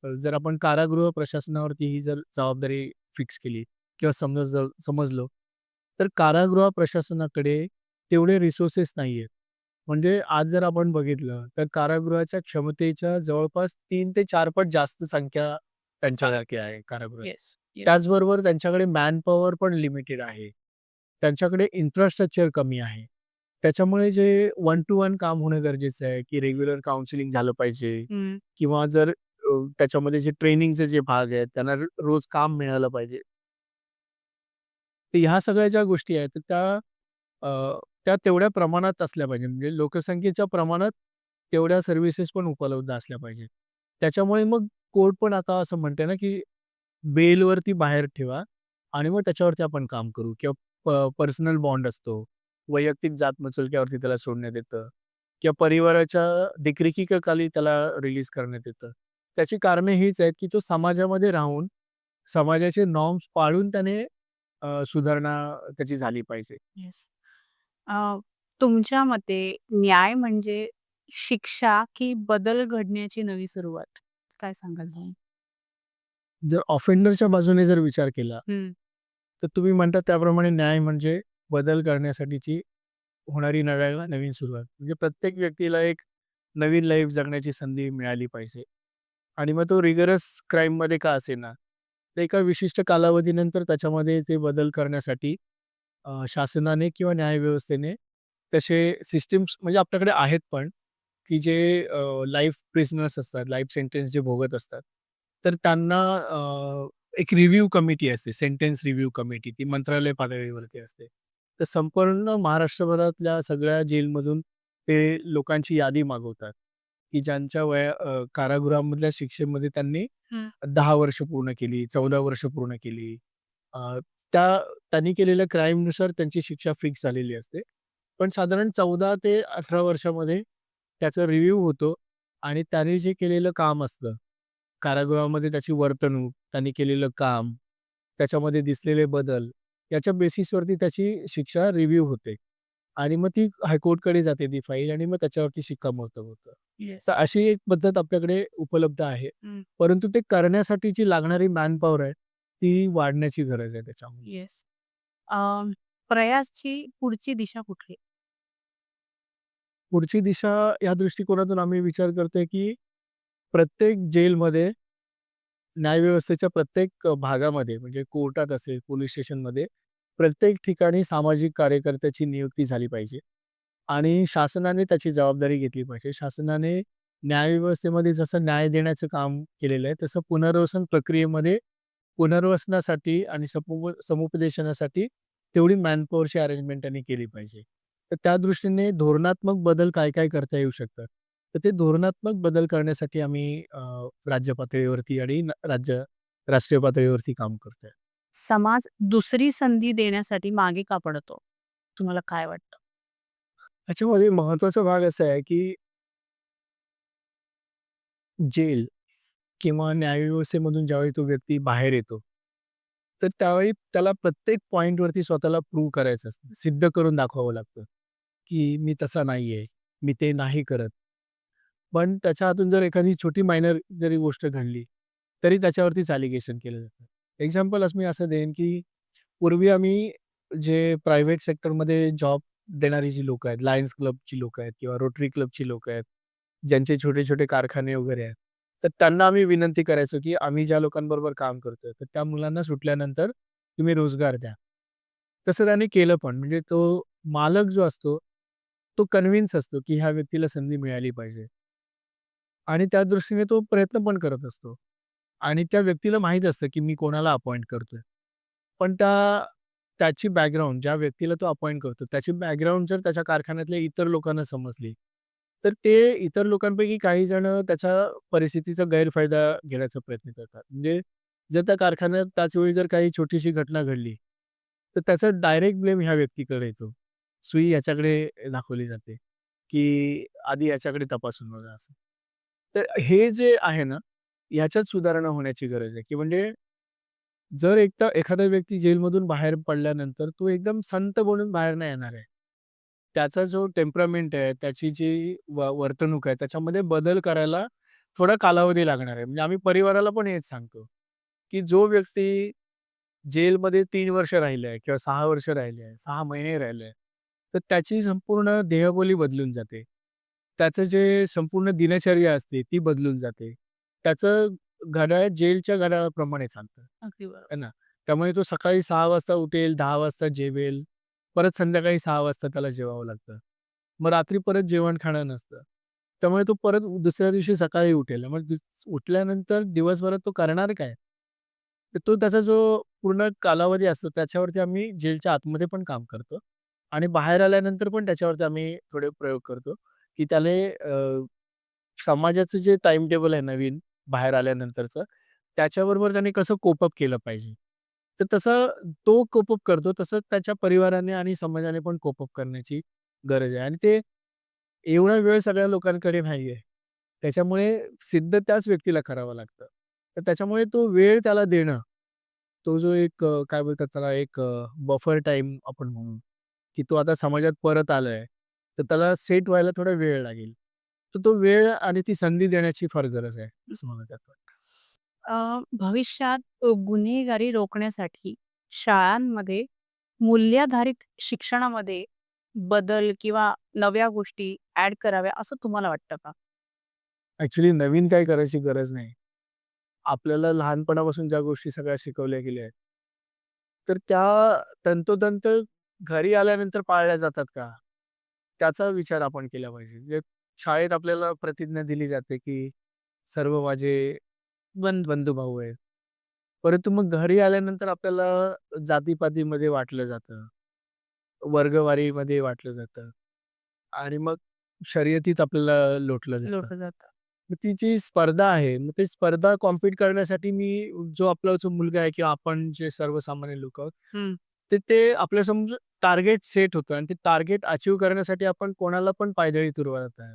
जर आपण कारागृह प्रशासनावरती ही जर जबाबदारी फिक्स केली किंवा समजलो, तर कारागृह प्रशासनाकडे तेवढे रिसोर्सेस नाहीयेत. म्हणजे आज जर आपण बघितलं, तर कारागृहाच्या क्षमतेच्या जवळपास 3 ते 4 पट जास्त संख्या त्यांच्याकडे आहे कारागृहात. Yes, yes. त्याचबरोबर त्यांच्याकडे मॅनपॉवर पण लिमिटेड आहे. त्यांच्याकडे इन्फ्रास्ट्रक्चर कमी आहे. त्याच्यामुळे जे वन टू वन काम होणं गरजेचं आहे, की रेग्युलर काउन्सिलिंग झालं पाहिजे हं. किंवा जर त्याच्यामध्ये जे ट्रेनिंगचे जे भाग आहेत, त्यांना रोज काम मिळालं पाहिजे. तर ह्या सगळ्या ज्या गोष्टी आहेत, तर त्या तेवढ्या प्रमाणात असल्या पाहिजे. म्हणजे लोकसंख्येच्या प्रमाणात तेवढ्या सर्व्हिसेस पण उपलब्ध असल्या पाहिजेत. त्याच्यामुळे मग कोर्ट पण आता असं म्हणते ना, की बेलवरती बाहेर ठेवा आणि मग त्याच्यावरती आपण काम करू किंवा पर्सनल बॉन्ड असतो. वैयक्तिक जात-मुचलक्यावरती त्याला सोडण्यात येतं किंवा परिवाराच्या देखरेखीखाली त्याला रिलीज करण्यात येतं. त्याची कारणे हीच आहेत, की तो समाजामध्ये राहून समाजाचे नॉर्म्स पाळून त्याने सुधारणा त्याची झाली पाहिजे. येस. अ, तुमच्या मते न्याय म्हणजे शिक्षा की बदल घडण्याची नवी सुरुवात? काय सांगाल तुम्ही? जर ऑफेंडरच्या बाजूने जर विचार केला, हं. तर तुम्ही म्हणता त्याप्रमाणे न्याय म्हणजे बदल करण्यासाठीची होणारी नवीन सुरुवात. म्हणजे प्रत्येक व्यक्तीला एक नवीन लाईफ जगण्याची संधी मिळाली पाहिजे. आणि मग तो रिगरस क्राईममध्ये का असेना, तर एका विशिष्ट कालावधीनंतर त्याच्यामध्ये ते बदल करण्यासाठी शासनाने किंवा न्यायव्यवस्थेने तसे सिस्टम्स म्हणजे आपल्याकडे आहेत पण, की जे लाईफ प्रिझनर्स असतात, लाईफ सेंटेन्स जे भोगत असतात, तर त्यांना एक रिव्ह्यू कमिटी असते, सेंटेन्स रिव्ह्यू कमिटी ती मंत्रालय पातळीवरती असते. तर संपूर्ण महाराष्ट्रभरातल्या सगळ्या जेलमधून ते लोकांची यादी मागवतात, की ज्यांच्या कारागृहामधल्या शिक्षेमध्ये त्यांनी हं. 10 वर्ष पूर्ण केली, 14 वर्ष पूर्ण केली. अ, त्या त्यांनी केलेल्या क्राईमनुसार त्यांची शिक्षा फिक्स झालेली असते. पण साधारण 14 ते 18 वर्षामध्ये त्याचा रिव्ह्यू होतो आणि त्याने जे केलेलं काम असतं, कारागृहामध्ये त्याची वर्तणूक, त्यांनी केलेलं काम, त्याच्यामध्ये दिसलेले बदल, याच्या बेसिसवरती त्याची शिक्षा रिव्ह्यू होते आणि मग ती हायकोर्टकडे जाते ती फाईल आणि मग त्याच्यावरती शिक्कामोर्तब होतं. येस. तर अशी एक पद्धत आपल्याकडे उपलब्ध आहे. हं. परंतु ते करण्यासाठी जी लागणारी मॅनपॉवर आहे, ती वाढण्याची गरज आहे त्याच्यामध्ये. येस. अ, प्रयासची पुढची दिशा कुठली? पुढची दिशा या दृष्टिकोनातून आम्ही विचार करतोय, की प्रत्येक जेलमध्ये न्यायव्यवस्थेच्या प्रत्येक भागामध्ये म्हणजे कोर्टात असेल, पोलीस स्टेशनमध्ये प्रत्येक ठिकाणी सामाजिक कार्यकर्त्याची नियुक्ती झाली पाहिजे आणि शासनाने त्याची जबाबदारी घेतली पाहिजे. शासनाने न्यायव्यवस्थेमध्ये जसं न्याय देण्याचं काम केलेलं आहे, तसं पुनर्वसन प्रक्रियेमध्ये पुनर्वसनासाठी आणि समुपदेशनासाठी तेवढी मॅनपॉवरची अरेंजमेंट त्यांनी केली पाहिजे. तर त्या दृष्टीने धोरणात्मक बदल काय-काय करता येऊ शकतात. तर ते धोरणात्मक बदल करण्यासाठी आम्ही राज्य पातळीवरती आणि राष्ट्रीय पातळीवरती काम करतोय. समाज दुसरी संधी देण्यासाठी मागे का पडतो? तुम्हाला काय वाटतं? ह्याच्यामध्ये महत्त्वाचा भाग असा आहे, की जेल किंवा न्यायव्यवस्थेमधून ज्यावेळी तो व्यक्ती बाहेर येतो, तर त्यावेळी त्याला प्रत्येक पॉइंटवरती स्वतःला प्रूव्ह करायचं असतं. सिद्ध करून दाखवावं लागतं, की मी तसा नाहीये, मी ते नाही करत. पण त्याच्या हातून जर एखादी छोटी मायनर जरी गोष्ट घडली, तरी त्याच्यावरतीच ॲलिगेशन केलं जातं. एक्झाम्पल मी असं देईन, की पूर्वी आम्ही जे प्रायव्हेट सेक्टरमध्ये जॉब देणारी जी लोकं आहेत, लायन्स क्लबची लोकं आहेत किंवा रोटरी क्लबची लोकं आहेत, ज्यांचे छोटे-छोटे कारखाने वगैरे आहेत. तर त्यांना आम्ही विनंती करायचो, की आम्ही ज्या लोकांबरोबर काम करतोय, तर त्या मुलांना सुटल्यानंतर तुम्ही रोजगार द्या. तसं त्यांनी केलं पण. म्हणजे तो मालक जो असतो, तो कन्विन्स असतो, की ह्या व्यक्तीला संधी मिळाली पाहिजे आणि त्या दृष्टीने तो प्रयत्न पण करत असतो आणि त्या व्यक्तीला माहीत असतं, की मी कोणाला अपॉइंट करतोय. पण त्याची बॅकग्राऊंड ज्या व्यक्तीला तो अपॉइंट करतो, त्याची बॅकग्राऊंड जर त्याच्या कारखान्यातल्या इतर लोकांना समजली, तर ते इतर लोकांपैकी काही जण त्याच्या परिस्थितीचा गैरफायदा घेण्याचा प्रयत्न करतात. म्हणजे जर त्या कारखान्यात त्याच वेळी जर काही छोटीशी घटना घडली, तर त्याचा डायरेक्ट ब्लेम ह्या व्यक्तीकडे येतो. सुई ह्याच्याकडे दाखवली जाते, की आधी ह्याच्याकडे तपासून बघा असं. तर हे जे आहे ना, ह्याच्यात सुधारणा होण्याची गरज आहे, की म्हणजे जर एकदा एखादा व्यक्ती जेलमधून बाहेर पडल्यानंतर तो एकदम संत बनून बाहेर नाही येणार आहे. त्याचा जो टेम्परामेंट आहे, त्याची जी वर्तणूक आहे, त्याच्यामध्ये बदल करायला थोडा कालावधी लागणार आहे. म्हणजे आम्ही परिवाराला पण हेच सांगतो, की जो व्यक्ती जेलमध्ये 3 वर्ष राहिलाय किंवा 6 वर्ष राहिले 6 महिने राहिले तर त्याची संपूर्ण देहबोली बदलून जाते. त्याचं जे संपूर्ण दिनचर्या असते ती बदलून जाते. त्याचं घड्याळ जेलच्या घड्याळाप्रमाणे चालतं. अगदी बरोबर. आहे ना. त्यामुळे तो सकाळी 6 वाजता उठेल, 10 वाजता जेवेल, परत संध्याकाळी 6 वाजता त्याला जेवावं लागतं. मग रात्री परत जेवण-खाणं नसतं. त्यामुळे तो परत दुसऱ्या दिवशी सकाळी उठेल. मग उठल्यानंतर दिवसभरात तो करणार काय? तर तो त्याचा जो पूर्ण कालावधी असतो त्याच्यावरती आम्ही जेलच्या आतमध्ये पण काम करतो आणि बाहेर आल्यानंतर पण त्याच्यावरती आम्ही थोडे प्रयोग करतो, की समाजाचं जे टाईम टेबल आहे नवीन बाहेर आल्यानंतरचं, त्याच्याबरोबर त्याने कसं कोप केलं पाहिजे. तर तसं तो कोप करतो, तसंच त्याच्या परिवाराने आणि समाजाने पण कोप करण्याची गरज आहे आणि ते एवढा वेळ सगळ्या लोकांकडे नाहीये. त्याच्यामुळे सिद्ध त्याच व्यक्तीला करावं लागतं. तर त्याच्यामुळे तो वेळ त्याला देणं, तो जो एक काय बोलतात त्याला एक बफर टाईम आपण म्हणू, की तो आता समाजात परत आलाय, तर त्याला सेट व्हायला थोडा वेळ लागेल. तर तो वेळ आणि ती संधी देण्याची फार गरज आहे, असं मला वाटतं. भविष्यात गुन्हेगारी रोखण्यासाठी शाळांमध्ये मूल्याधारित शिक्षणामध्ये बदल किंवा नव्या गोष्टी ॲड कराव्या असं तुम्हाला वाटतं का? ॲक्चुअली नवीन काही करायची गरज नाही. आपल्याला लहानपणापासून ज्या गोष्टी सगळ्या शिकवल्या गेल्या आहेत, तर त्या तंतोतंत घरी आल्यानंतर पाळल्या जातात का? त्याचा विचार आपण केला पाहिजे. म्हणजे शाळेत आपल्याला प्रतिज्ञा दिली जाते, की सर्व माझे बंधू-भाऊ आहेत. परंतु मग घरी आल्यानंतर आपल्याला जाती वाटलं जातं. वर्गवारीमध्ये वाटलं जातं आणि मग शर्यतीत आपल्याला लोटलं जातं. लोटलं जातं. मग ती जी स्पर्धा आहे, मग ती स्पर्धा कॉम्पीट करण्यासाठी जो आपला मुलगा आहे किंवा आपण जे सर्वसामान्य लोक आहोत, हं. ते आपल्यासमोर टार्गेट सेट होतं आणि ते टार्गेट अचीव्ह करण्यासाठी आपण कोणाला पण पायदळी तुडवत आहे.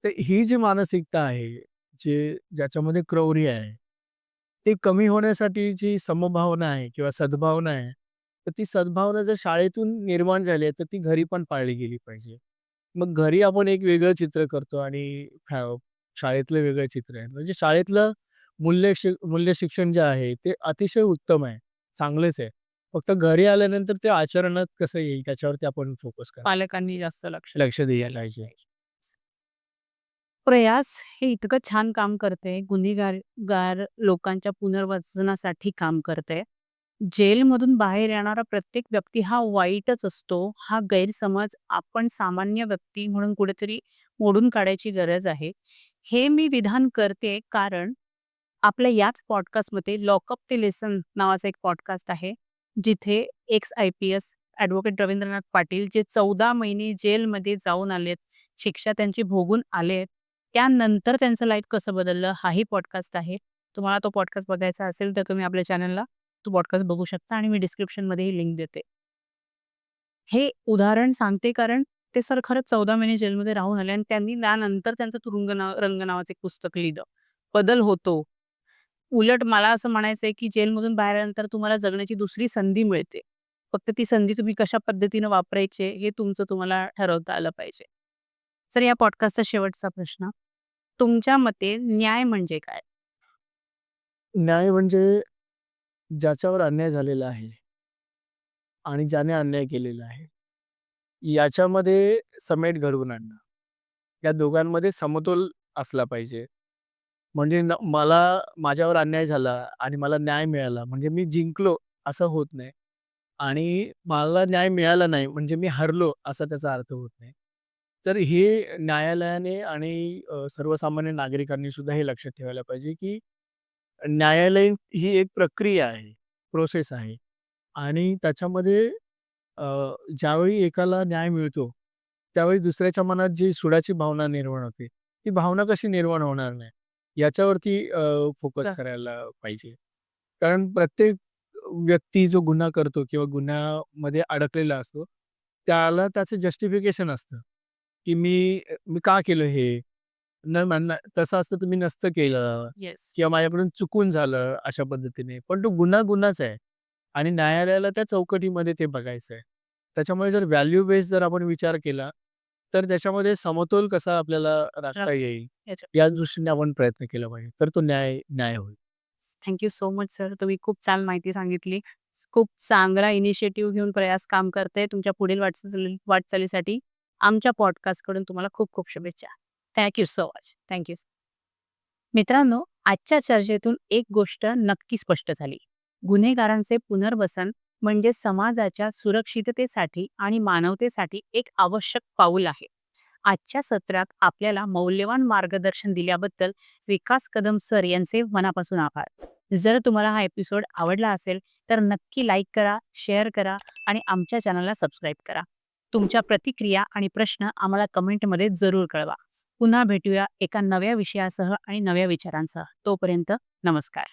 तर ही जी मानसिकता आहे, ज्याच्यामध्ये क्रौर्य आहे, ती कमी होण्यासाठी जी समभावना आहे किंवा सद्भावना आहे, तर ती सद्भावना जर शाळेतून निर्माण झाली आहे, तर ती घरी पण पाळली गेली पाहिजे. मग घरी आपण एक वेगळं चित्र करतो आणि शाळेतलं वेगळं चित्र आहे. म्हणजे शाळेतलं मूल्य शिक्षण जे आहे, ते अतिशय उत्तम आहे, चांगलंच आहे. फक्त घरी आल्यानंतर ते आचरणात कसं येईल त्याच्यावरती आपण फोकस करायला पालकांनी जास्त लक्ष लक्ष द्यायला द्यायला पाहिजे. पाहिजे. प्रयास हे इतकं छान काम करते, गुन्हेगार लोकांच्या पुनर्वसनासाठी काम करते. जेलमधून बाहेर येणारा प्रत्येक व्यक्ती हा वाईटच असतो, हा गैरसमज आपण सामान्य व्यक्ती म्हणून कुठेतरी मोडून काढायची गरज आहे. हे मी विधान करते कारण आपल्या याच पॉडकास्टमध्ये लॉकअप ते लेसन नावाचा एक पॉडकास्ट आहे, जिथे एक्स-आय-पी-एस ॲडव्होकेट रवींद्रनाथ पाटील जे 14 महिने जेलमध्ये जाऊन आलेत, शिक्षा त्यांची भोगून आलेत. त्यानंतर त्यांचं लाईफ कसं बदललं हाही पॉडकास्ट आहे. तुम्हाला तो पॉडकास्ट बघायचा असेल तर तुम्ही आपल्या चॅनलला तो पॉडकास्ट बघू शकता आणि मी डिस्क्रिप्शनमध्येही लिंक देते. हे उदाहरण सांगते कारण ते सर खरंच 14 महिने जेलमध्ये राहून आले आणि त्यांनी त्यानंतर त्यांचं रंग नावाचं एक पुस्तक लिहिलं. बदल होतो. उलट मला असं म्हणायचंय, की जेलमधून बाहेर आल्यानंतर तुम्हाला जगण्याची दुसरी संधी मिळते. फक्त ती संधी तुम्ही कशा पद्धतीनं वापरायची हे तुम्हाला ठरवता आलं पाहिजे. तर या पॉडकास्टचा शेवटचा प्रश्न. तुमच्या मते न्याय म्हणजे काय? न्याय म्हणजे ज्याच्यावर अन्याय झालेला आहे आणि ज्याने अन्याय केलेला आहे, याच्यामध्ये समेट घडवून आणणं. या दोघांमध्ये समतोल असला पाहिजे. म्हणजे मला माझ्यावर अन्याय झाला आणि मला न्याय मिळाला म्हणजे मी जिंकलो असं होत नाही आणि मला न्याय मिळाला नाही म्हणजे मी हरलो असा त्याचा अर्थ होत नाही. तर हे न्यायालयाने आणि सर्वसामान्य नागरिकांनी सुद्धा हे लक्षात ठेवायला पाहिजे, की न्यायालय ही एक प्रक्रिया आहे, प्रोसेस आहे आणि त्याच्यामध्ये अ, ज्यावेळी एकाला न्याय मिळतो, त्यावेळी दुसऱ्याच्या मनात जी सुडाची भावना निर्माण होते, ती भावना कशी निर्माण होणार नाही, याच्यावरती फोकस चा करायला पाहिजे. कारण प्रत्येक व्यक्ती जो गुन्हा करतो किंवा गुन्ह्यामध्ये अडकलेला असतो, त्याला त्याचं जस्टिफिकेशन असतं, की मी का केलं हे? न म्हणणं तसं असतं तर मी नसतं केलं येस. किंवा माझ्याकडून चुकून झालं अशा पद्धतीने. पण तो गुन्हा गुन्हाच आहे आणि न्यायालयाला त्या चौकटीमध्ये ते बघायचं आहे. त्याच्यामुळे जर व्हॅल्यू बेस जर आपण विचार केला, तर त्याच्यामध्ये समतोल कसा आपल्याला राखता येईल, याच्या या दृष्टीने आपण प्रयत्न केला पाहिजे. तर तो न्याय होईल. Thank you so much sir. तुम्ही खूप छान माहिती सांगितली. खूप चांगला इनिशिएटिव्ह घेऊन प्रयास काम करताय. तुमच्या पुढील वाटचालीसाठी आमच्या पॉडकास्टकडून तुम्हाला खूप खूप शुभेच्छा. Thank you so much. Thank you. मित्रांनो, आजच्या चर्चेतून एक गोष्ट नक्की स्पष्ट झाली. गुन्हेगारांचे पुनर्वसन म्हणजे समाजाच्या सुरक्षिततेसाठी आणि मानवतेसाठी एक आवश्यक पाऊल आहे. आजच्या सत्रात आपल्याला मौल्यवान मार्गदर्शन दिल्याबद्दल विकास कदम सर यांचे मनापासून आभार. जर तुम्हाला हा एपिसोड आवडला असेल तर नक्की लाईक करा, शेअर करा आणि आमच्या चॅनलला सबस्क्राईब करा. तुमच्या प्रतिक्रिया आणि प्रश्न आम्हाला कमेंटमध्ये जरूर कळवा. पुन्हा भेटूया एका नव्या विषयासह आणि नव्या विचारांसह. तोपर्यंत नमस्कार.